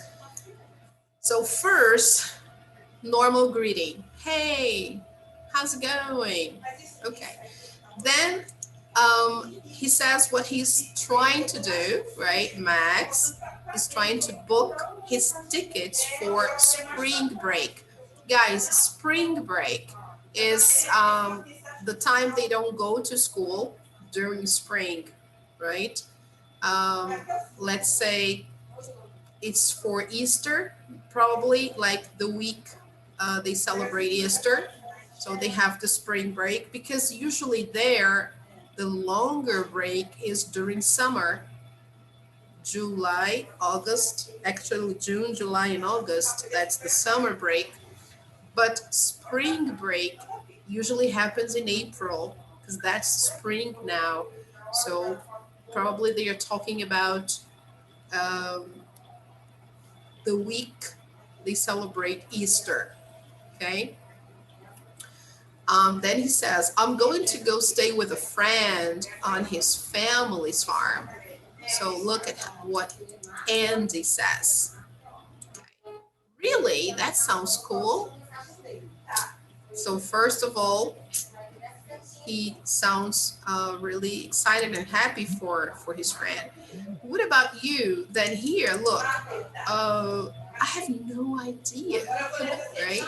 So first, normal greeting. Hey, how's it going? Okay. Then he says what he's trying to do, right? Max is trying to book his tickets for spring break. Guys, spring break is the time they don't go to school during spring, right? Let's say it's for Easter, probably like the week they celebrate Easter. So they have the spring break because usually there, the longer break is during summer, July, August, actually June, July, and August. That's the summer break. But spring break usually happens in April because that's spring now. So probably they are talking about the week they celebrate Easter, okay? Then he says, I'm going to go stay with a friend on his family's farm. So look at what Andy says. Really? That sounds cool. So first of all, he sounds really excited and happy for his friend. What about you? Then here, look, I have no idea, right?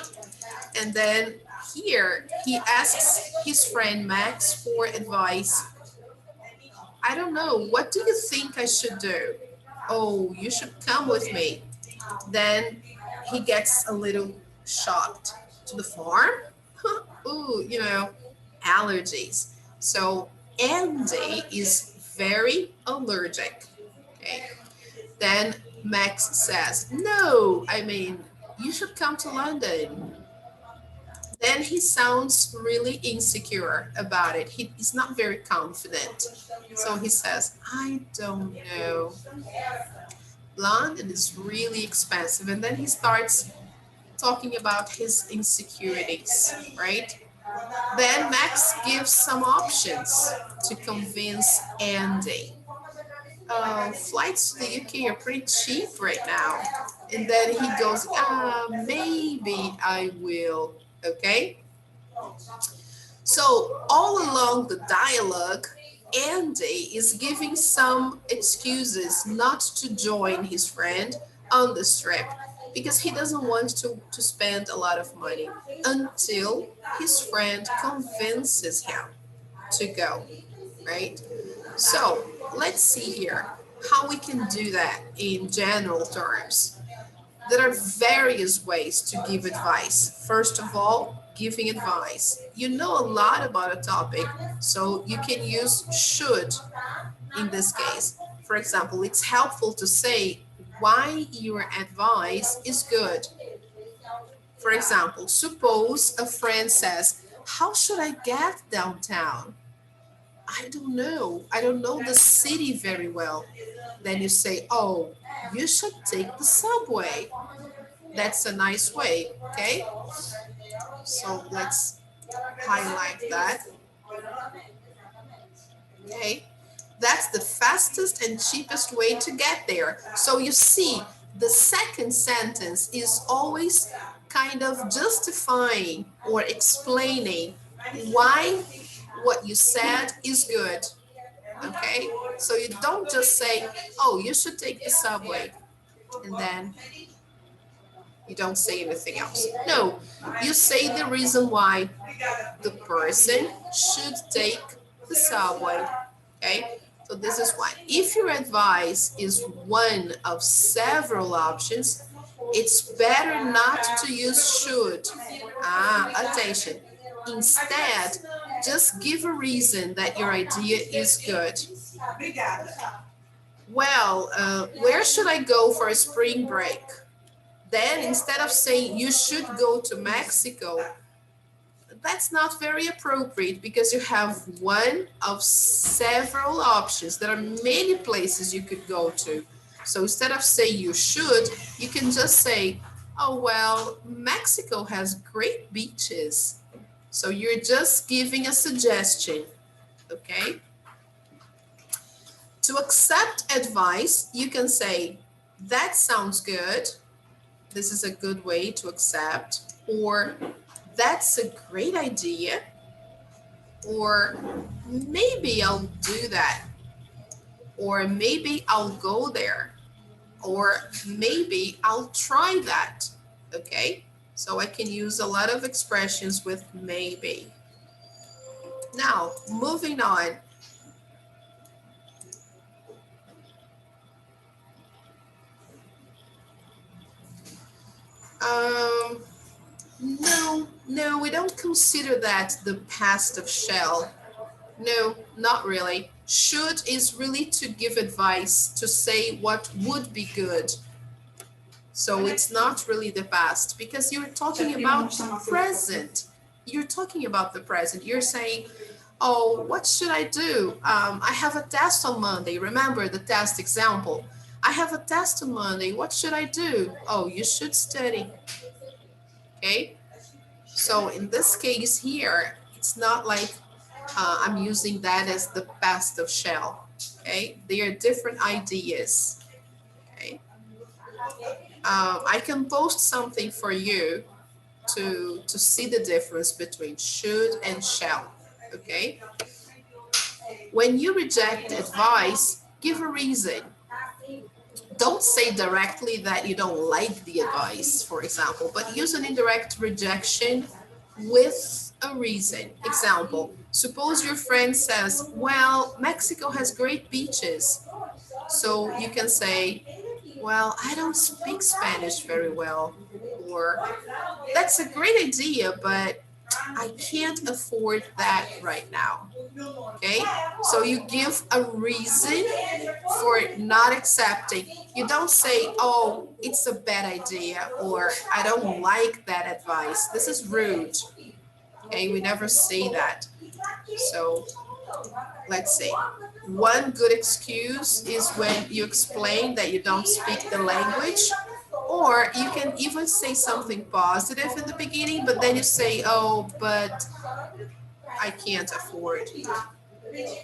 And then here, he asks his friend Max for advice. I don't know. What do you think I should do? Oh, you should come with me. Then he gets a little shocked. To the farm? Ooh, allergies. So Andy is very allergic. Okay. Then Max says, no, I mean, you should come to London. Then he sounds really insecure about it. He's not very confident. So he says, I don't know. London is really expensive. And then he starts talking about his insecurities, right? Then Max gives some options to convince Andy. Flights to the UK are pretty cheap right now. And then he goes, maybe I will. Okay? So all along the dialogue, Andy is giving some excuses not to join his friend on this trip because he doesn't want to spend a lot of money until his friend convinces him to go, right? So let's see here how we can do that in general terms. There are various ways to give advice. First of all, giving advice. You know a lot about a topic, so you can use should in this case. For example, it's helpful to say why your advice is good. For example, suppose a friend says, how should I get downtown? I don't know. I don't know the city very well. Then you say, oh, you should take the subway. That's a nice way, okay? So let's highlight that. Okay, that's the fastest and cheapest way to get there. So you see, the second sentence is always kind of justifying or explaining why what you said is good. Okay, so you don't just say, oh, you should take the subway, and then you don't say anything else. No, you say the reason why the person should take the subway. Okay, so this is why. If your advice is one of several options, it's better not to use should. Attention. Instead, just give a reason that your idea is good. Well, where should I go for a spring break? Then instead of saying you should go to Mexico, that's not very appropriate because you have one of several options. There are many places you could go to. So instead of saying you should, you can just say, oh, well, Mexico has great beaches. So you're just giving a suggestion, okay? To accept advice, you can say, that sounds good. This is a good way to accept. Or that's a great idea. Or maybe I'll do that. Or maybe I'll go there. Or maybe I'll try that, okay? So I can use a lot of expressions with maybe. Now, moving on. No, we don't consider that the past of shall. No, not really. Should is really to give advice, to say what would be good. So it's not really the past because you're talking about the present. You're talking about the present. You're saying, oh, what should I do? I have a test on Monday. Remember the test example. I have a test on Monday. What should I do? Oh, you should study. Okay. So in this case here, it's not like I'm using that as the past of shall. Okay, they are different ideas. Okay, I can post something for you to see the difference between should and shall. Okay, when you reject advice, give a reason. Don't say directly that you don't like the advice, for example, but use an indirect rejection with a reason. Example, suppose your friend says, well, Mexico has great beaches. So you can say, well, I don't speak Spanish very well. Or, that's a great idea, but I can't afford that right now. Okay, so you give a reason for not accepting. You don't say, oh, it's a bad idea, or I don't like that advice. This is rude. Okay, we never say that. So let's see. One good excuse is when you explain that you don't speak the language, or you can even say something positive in the beginning, but then you say, oh, but I can't afford.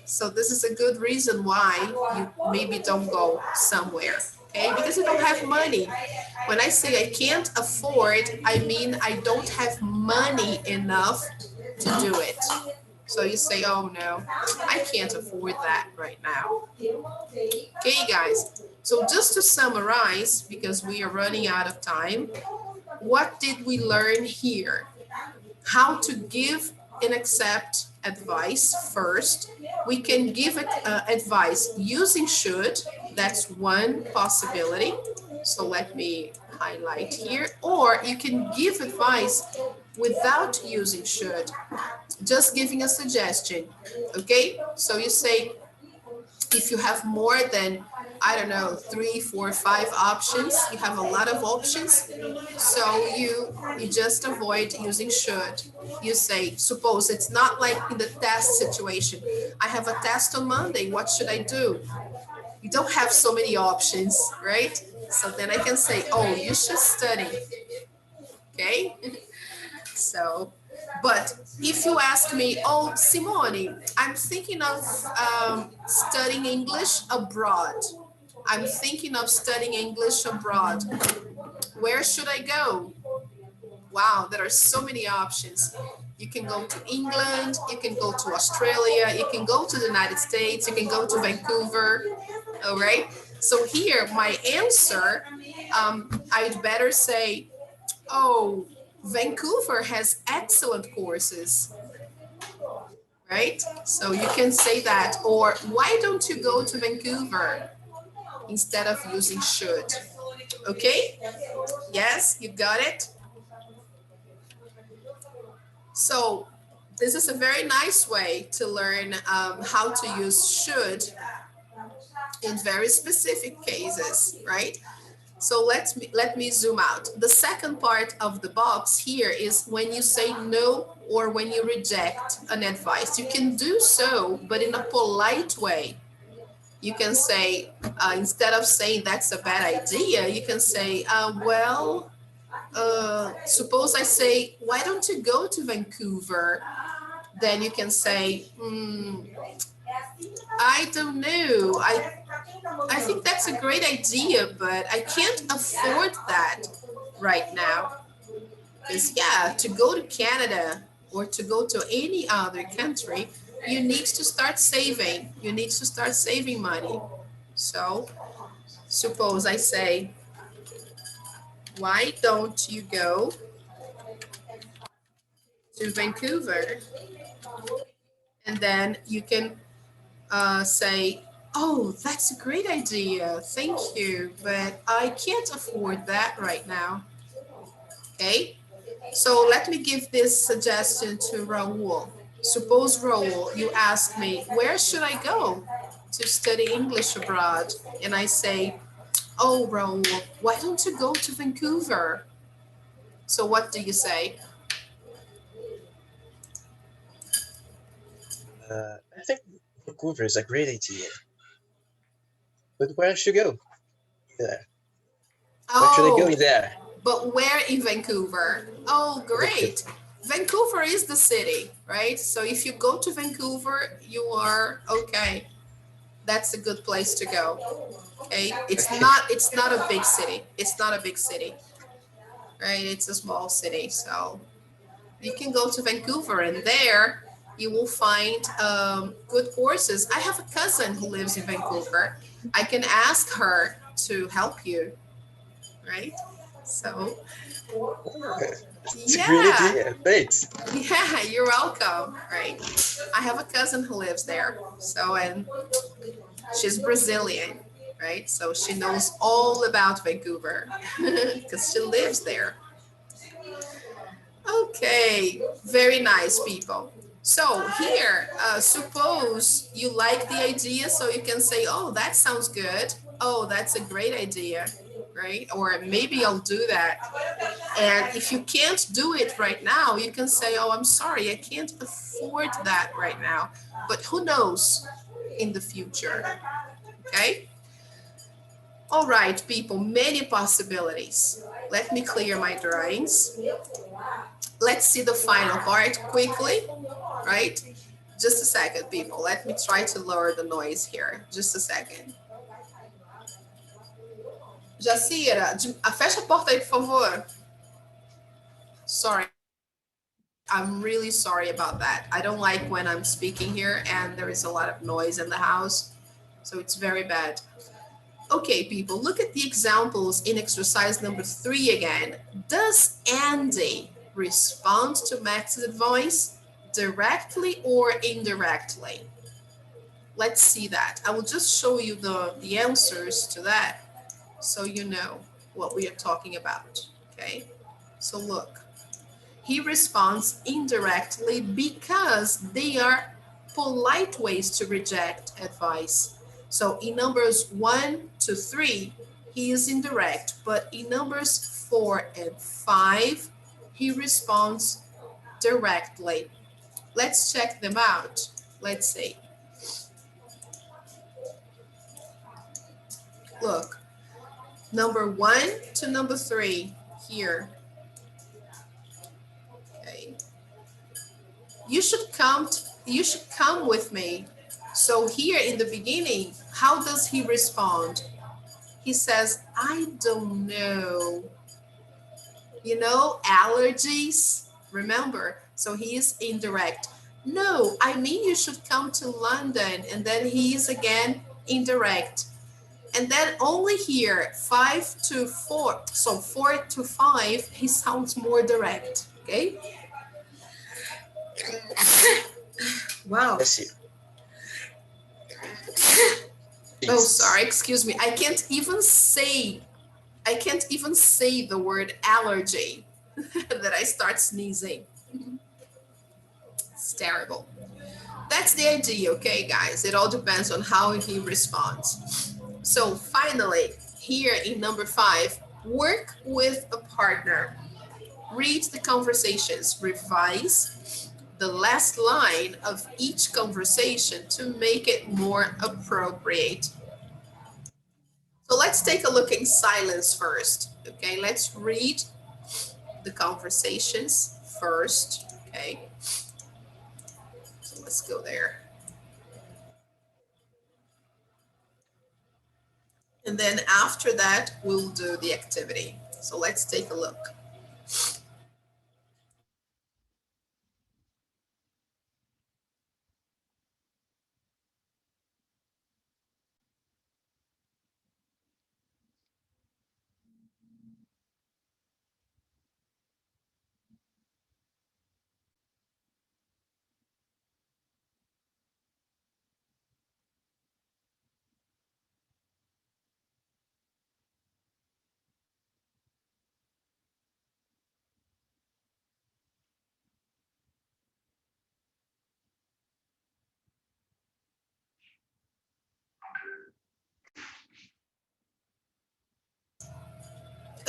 So this is a good reason why you maybe don't go somewhere. Okay, because you don't have money. When I say I can't afford, I mean I don't have money enough to do it. So you say, oh no, I can't afford that right now. Okay, guys. So just to summarize, because we are running out of time, what did we learn here? How to give and accept advice first. We can give advice using should. That's one possibility. So let me highlight here. Or you can give advice without using should, just giving a suggestion. Okay, so you say, if you have more than, I don't know, 3, 4, 5 options, you have a lot of options, so you just avoid using should. You say, suppose it's not like in the test situation. I have a test on Monday, what should I do? You don't have so many options, right? So then I can say, oh, you should study. Okay, so, but if you ask me, oh, Simone, I'm thinking of studying English abroad. I'm thinking of studying English abroad. Where should I go? Wow, there are so many options. You can go to England, you can go to Australia, you can go to the United States, you can go to Vancouver, all right? So here, my answer, I'd better say, oh, Vancouver has excellent courses, right? So you can say that, or why don't you go to Vancouver instead of using should? Okay? Yes, you got it? So this is a very nice way to learn how to use should in very specific cases, right? So let me zoom out. The second part of the box here is when you say no or when you reject an advice. You can do so, but in a polite way. You can say, instead of saying that's a bad idea, you can say, suppose I say, why don't you go to Vancouver? Then you can say, I don't know. I think that's a great idea, but I can't afford that right now. Because, yeah, to go to Canada or to go to any other country, you need to start saving. You need to start saving money. So, suppose I say, why don't you go to Vancouver? And then you can say, oh, that's a great idea. Thank you. But I can't afford that right now. Okay. So let me give this suggestion to Raul. Suppose, Raul, you ask me, where should I go to study English abroad? And I say, oh, Raul, why don't you go to Vancouver? So what do you say? I think Vancouver is a great idea. But where should I go there? Where should I go Oh, there? but where in Vancouver? Oh, great. Vancouver is the city, right? So if you go to Vancouver, you are okay. That's a good place to go. Okay, it's not a big city. It's not a big city, right? It's a small city, so you can go to Vancouver, and there you will find good courses. I have a cousin who lives in Vancouver. I can ask her to help you, right? So It's a great yeah, idea. Thanks. yeah, you're welcome, right? I have a cousin who lives there, so and she's Brazilian, right? So she knows all about Vancouver because she lives there. Okay, very nice, people. So here, suppose you like the idea, so you can say, oh, that sounds good. Oh, that's a great idea, right? Or maybe I'll do that. And if you can't do it right now, you can say, oh, I'm sorry, I can't afford that right now. But who knows in the future, okay? All right, people, many possibilities. Let me clear my drawings. Let's see the final part quickly, right? Just a second, people. Let me try to lower the noise here. Just a second. Jacira, fecha a porta aí, por favor. Sorry. I'm really sorry about that. I don't like when I'm speaking here and there is a lot of noise in the house. So it's very bad. Okay, people, look at the examples in exercise number 3 again. Does Andy respond to Max's advice directly or indirectly? Let's see that. I will just show you the answers to that so you know what we are talking about, okay? So look, he responds indirectly because they are polite ways to reject advice. So in numbers 1 to 3, he is indirect, but in numbers 4 and 5, he responds directly. Let's check them out. Let's see. Look, number 1 to number 3 here. Okay. You should come with me. So here in the beginning, how does he respond? He says, I don't know. You know, allergies, remember? So he is indirect. No, I mean you should come to London. And then he is again indirect. And then only here, 5 to 4, so 4 to 5, he sounds more direct, okay? Wow. Bless you. Oh, sorry, excuse me. I can't even say the word allergy that I start sneezing. It's terrible. That's the idea, okay, guys? It all depends on how he responds. So finally, here in number 5, work with a partner. Read the conversations, revise the last line of each conversation to make it more appropriate. So let's take a look in silence first, okay? Let's read the conversations first, okay? So let's go there. And then after that, we'll do the activity. So let's take a look.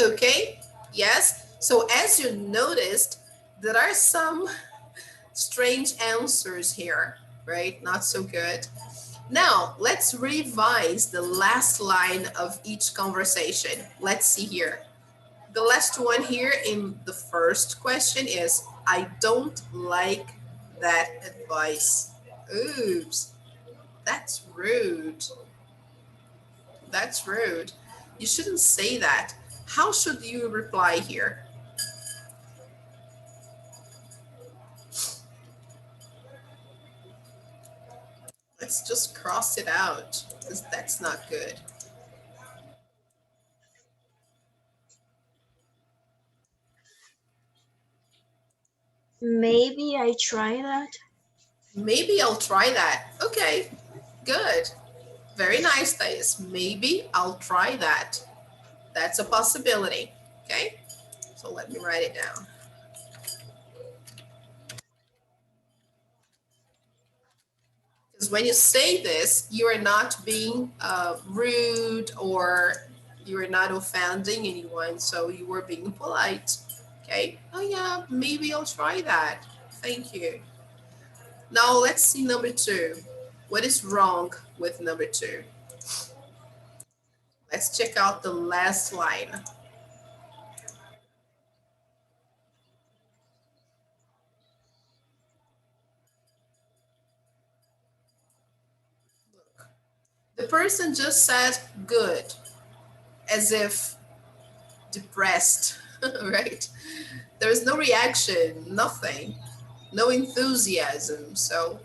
Okay, yes. So as you noticed, there are some strange answers here, right? Not so good. Now, let's revise the last line of each conversation. Let's see here. The last one here in the first question is, I don't like that advice. Oops, that's rude. That's rude. You shouldn't say that. How should you reply here? Let's just cross it out because that's not good. Maybe I try that. Maybe I'll try that. Okay, good. Very nice, Thais. Maybe I'll try that. That's a possibility. Okay, so let me write it down. Because when you say this, you are not being rude or you are not offending anyone. So you were being polite. Okay. Oh, yeah, maybe I'll try that. Thank you. Now let's see number 2. What is wrong with number 2? Let's check out the last line. The person just said good, as if depressed, right? There's no reaction, nothing, no enthusiasm. So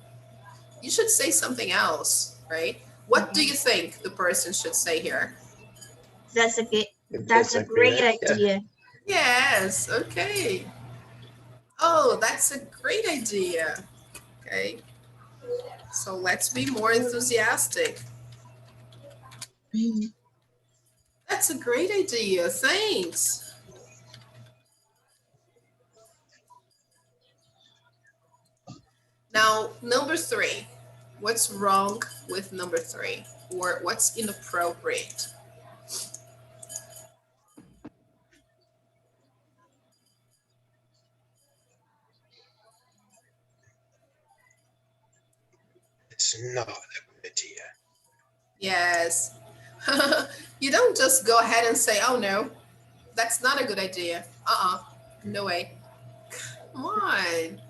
you should say something else, right? What do you think the person should say here? That's a good. If That's a great idea. idea. Yes, okay. Oh, that's a great idea. Okay. So let's be more enthusiastic. Mhm. That's a great idea. Thanks. Now, number 3. What's wrong with number 3? Or what's inappropriate? It's not a good idea. Yes. You don't just go ahead and say, oh no, that's not a good idea. No way. Come on.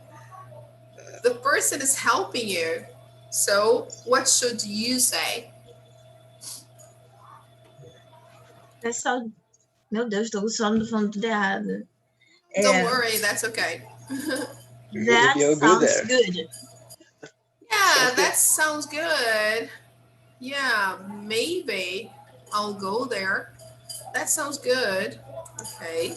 The person is helping you. So what should you say? Pessoal, meu Deus, tô falando tudo errado. Don't É, worry, that's okay. that Maybe I'll go sounds there. good. Yeah, Sounds good. that sounds good. Yeah, maybe I'll go there. That sounds good. Okay.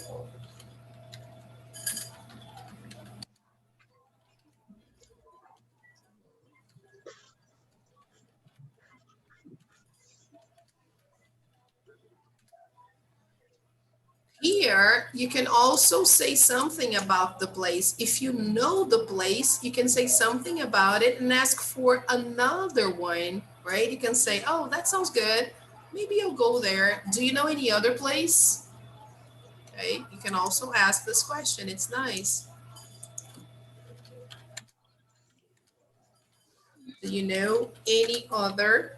Here, you can also say something about the place. If you know the place, you can say something about it and ask for another one, right? You can say, oh, that sounds good. Maybe I'll go there. Do you know any other place? Okay, you can also ask this question. It's nice. Do you know any other?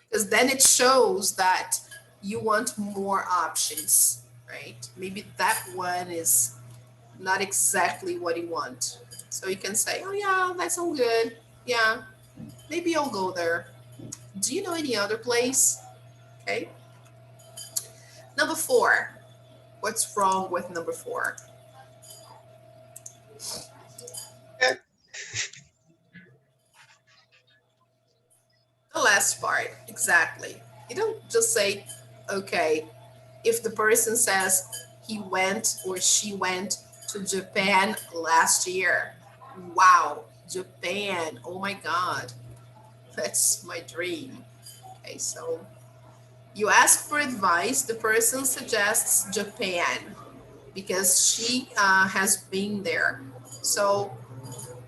Because then it shows that you want more options, right? Maybe that one is not exactly what you want. So you can say, oh yeah, that sounds good. Yeah, maybe I'll go there. Do you know any other place? Okay. Number 4. What's wrong with number 4? The last part, exactly. You don't just say, okay, if the person says he went or she went to Japan last year. Wow, Japan. Oh my God. That's my dream. Okay, so you ask for advice. The person suggests Japan because she has been there. So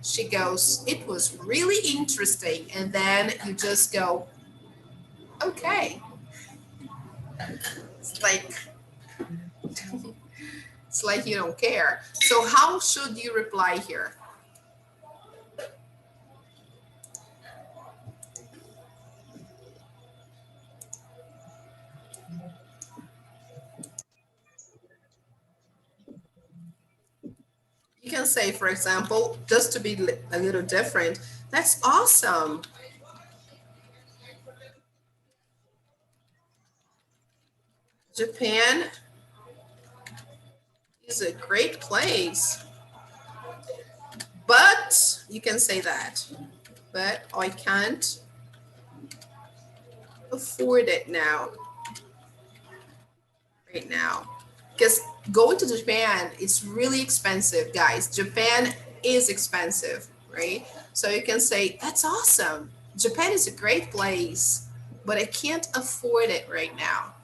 she goes, it was really interesting. And then you just go, okay. It's like, it's like you don't care. So how should you reply here? You can say, for example, just to be a little different, that's awesome. Japan is a great place. But you can say that. But I can't afford it now. Right now. Because going to Japan, it's really expensive, guys. Japan is expensive, right? So you can say, that's awesome. Japan is a great place, but I can't afford it right now.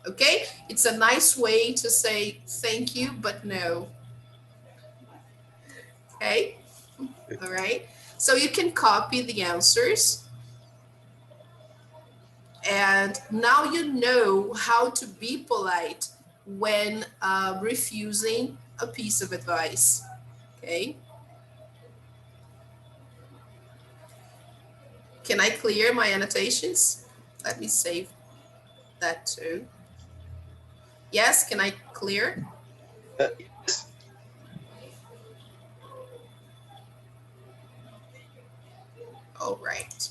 Okay? It's a nice way to say thank you, but no. Okay? All right? So you can copy the answers. And now you know how to be polite when refusing a piece of advice. Okay? Can I clear my annotations? Let me save that too. Yes, can I clear? Yes. All right.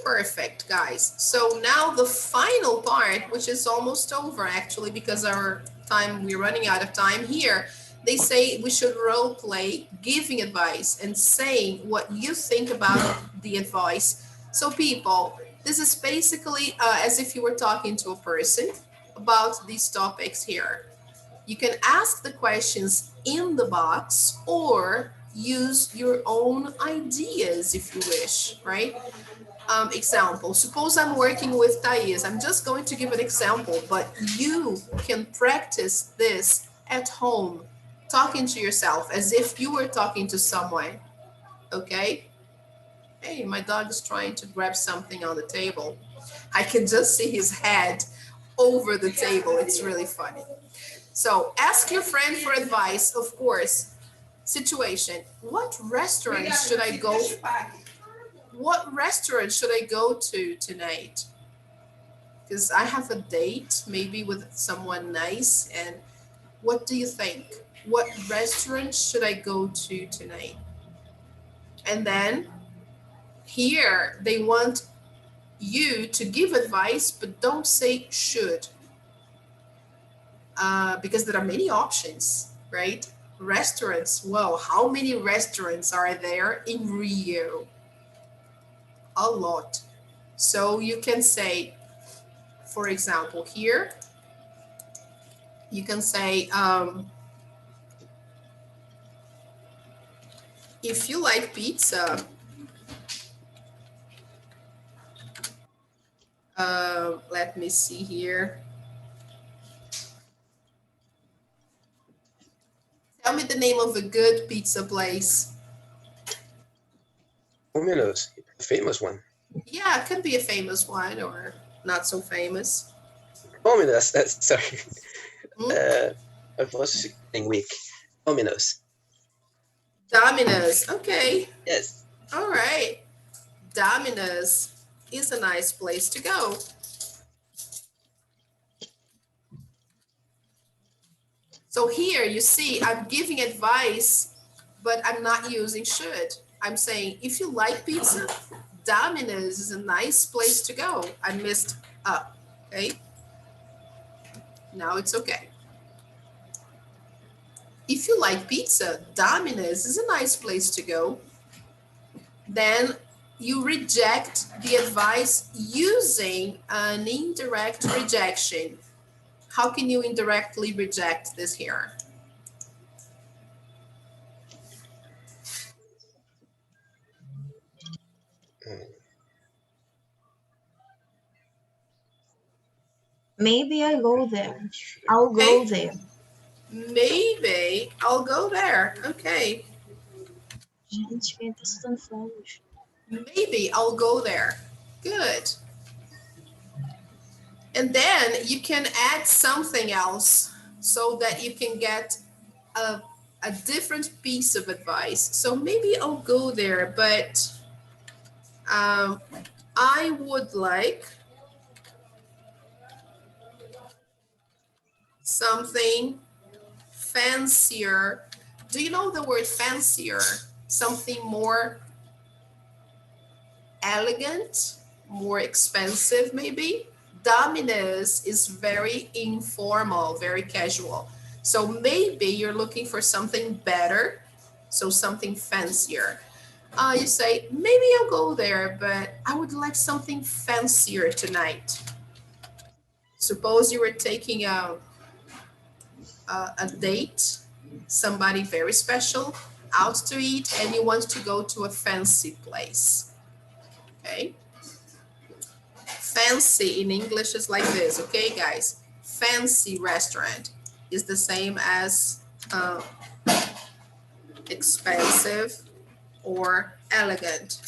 Perfect, guys. So now the final part, which is almost over actually, because we're running out of time here. They say we should role play giving advice and saying what you think about the advice. So people, this is basically as if you were talking to a person about these topics here. You can ask the questions in the box or use your own ideas if you wish, right? Example, suppose I'm working with Thais. I'm just going to give an example, but you can practice this at home, talking to yourself as if you were talking to someone, okay? Hey, my dog is trying to grab something on the table. I can just see his head over the table. It's really funny. So ask your friend for advice, of course. Situation, what restaurant should I go? What restaurant should I go to tonight? Because I have a date, maybe with someone nice. And what do you think? What restaurant should I go to tonight? And then here they want you to give advice, but don't say should. Because there are many options, right? Restaurants. Well, how many restaurants are there in Rio? A lot. So you can say, for example, here, you can say, if you like pizza, let me see here. Tell me the name of a good pizza place. Domino's, a famous one. Yeah, it could be a famous one or not so famous. Domino's, that's sorry. Hmm? I was getting weak. Domino's. Domino's. Okay. Yes. All right. Domino's is a nice place to go. So here you see, I'm giving advice, but I'm not using should. I'm saying, if you like pizza, Domino's is a nice place to go. I messed up, okay? Now it's okay. If you like pizza, Domino's is a nice place to go. Then you reject the advice using an indirect rejection. How can you indirectly reject this here? Maybe I go there. I'll go there. Maybe I'll go there. Okay. Gente, quem tá citando fogos? Maybe I'll go there. Good. And then you can add something else so that you can get a different piece of advice. So maybe I'll go there, but I would like something fancier Do you know the word fancier? Something more elegant, more expensive maybe. Dominus is very informal, very casual. So maybe you're looking for something better, so something fancier. You say, maybe I'll go there, but I would like something fancier tonight. Suppose you were taking a date, somebody very special, out to eat, and you want to go to a fancy place. Okay? Fancy in English is like this, okay, guys? Fancy restaurant is the same as expensive or elegant.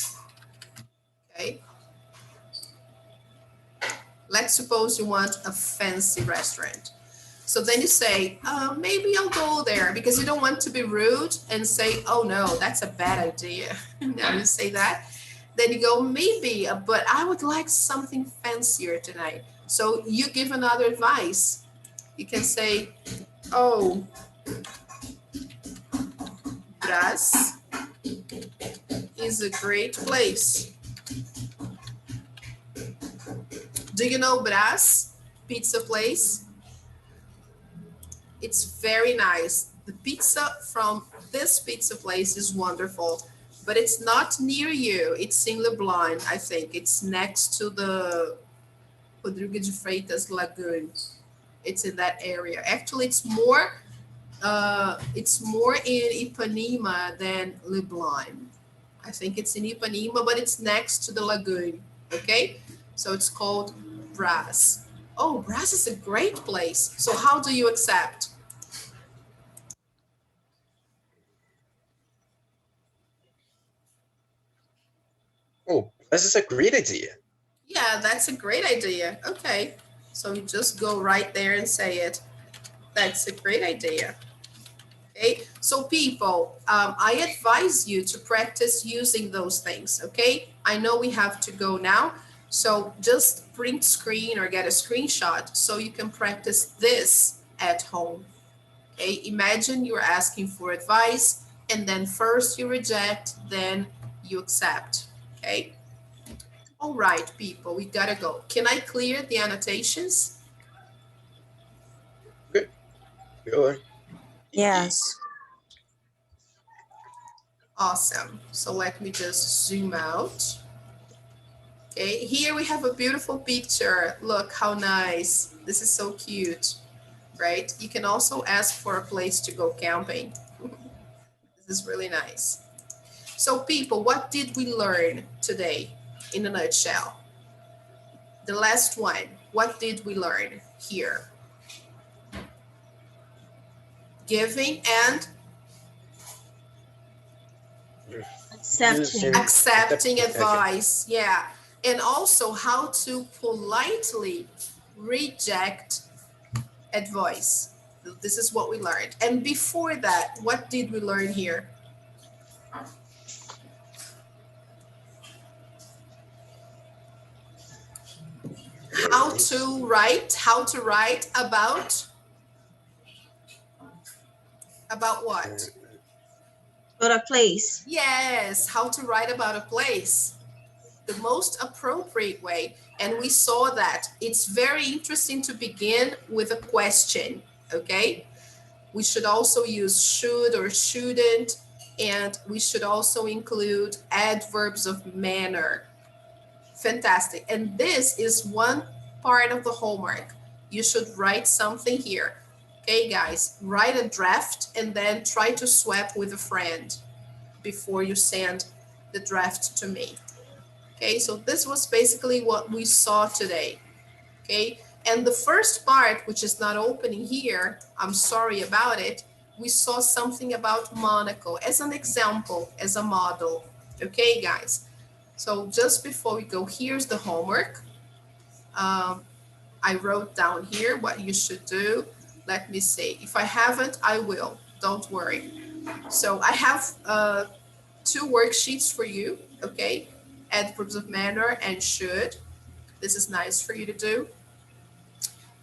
Okay? Let's suppose you want a fancy restaurant. So then you say, maybe I'll go there, because you don't want to be rude and say, oh no, that's a bad idea. Now you say that. Then you go, maybe, but I would like something fancier tonight. So you give another advice. You can say, oh, Brás is a great place. Do you know Brás pizza place? It's very nice. The pizza from this pizza place is wonderful, but it's not near you. It's in Leblon, I think. It's next to the Rodrigo de Freitas Lagoon. It's in that area. Actually, it's more in Ipanema than Leblon. I think it's in Ipanema, but it's next to the lagoon. Okay, so it's called Brás. Oh, Brás is a great place. So how do you accept? Oh, this is a great idea. Yeah, that's a great idea. Okay, so you just go right there and say it. That's a great idea. Okay, so people, I advise you to practice using those things. Okay, I know we have to go now, so just print screen or get a screenshot so you can practice this at home. Okay, imagine you're asking for advice, and then first you reject, then you accept. Okay. All right, people, we gotta go. Can I clear the annotations? Good. Go on. Yes. Awesome. So let me just zoom out. Okay, here we have a beautiful picture. Look how nice. This is so cute, right? You can also ask for a place to go camping. This is really nice. So people, what did we learn today in a nutshell? The last one, what did we learn here? Giving and accepting advice. Yeah. And also how to politely reject advice. This is what we learned. And before that, what did we learn here? How to write about what? About a place. Yes, how to write about a place. The most appropriate way. And we saw that it's very interesting to begin with a question, okay? We should also use should or shouldn't, and we should also include adverbs of manner. Fantastic. And this is one part of the homework. You should write something here. Okay, guys, write a draft and then try to swap with a friend before you send the draft to me. Okay, so this was basically what we saw today. Okay, and the first part, which is not opening here, I'm sorry about it, we saw something about Monaco as an example, as a model. Okay, guys. So just before we go, here's the homework. I wrote down here what you should do. Let me see. If I haven't, I will. Don't worry. So I have 2 worksheets for you, okay? Adverbs of manner and should. This is nice for you to do.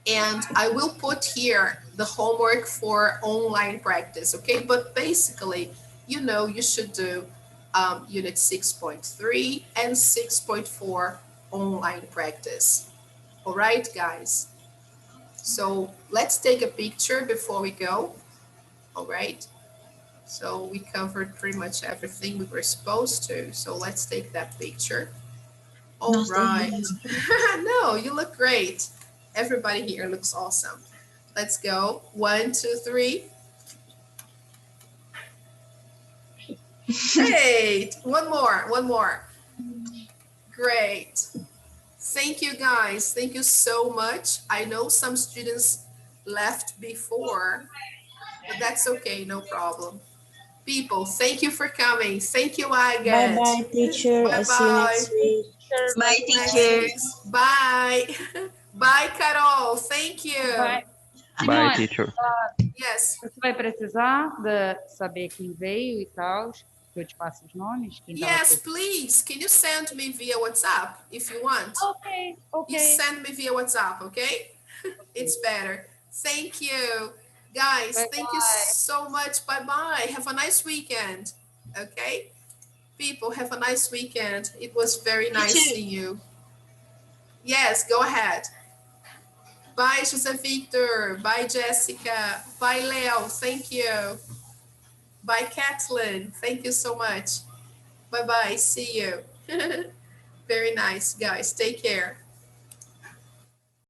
And I will put here the homework for online practice, okay? But basically, you know, you should do unit 6.3 and 6.4 online practice. All right, guys? So let's take a picture before we go. All right. So we covered pretty much everything we were supposed to. So let's take that picture. All right. No, you look great. Everybody here looks awesome. Let's go. 1, 2, 3. Great. One more. Great. Thank you, guys. Thank you so much. I know some students left before, but that's okay. No problem. People, thank you for coming. Thank you, Agatha. Bye-bye, teacher. I see you Bye-bye. next week. Bye, Next teacher. week. Bye. Bye, Carol. Thank you. Vai. Bye, Simone, teacher. Yes. você vai precisar de saber quem veio e tal, que eu te passe os nomes? Quem tava Yes, presente? please. Can you send me via WhatsApp if you want? Ok, You ok. send me via WhatsApp, okay? It's better. Thank you. Guys, thank you Bye-bye. so much. Bye-bye. Have a nice weekend. Okay? People, have a nice weekend. It was very nice too. seeing you. Yes, go ahead. Bye, Jose Victor. Bye, Jessica. Bye, Leo. Thank you. Bye, Kathleen. Thank you so much. Bye-bye. See you. Very nice, guys. Take care.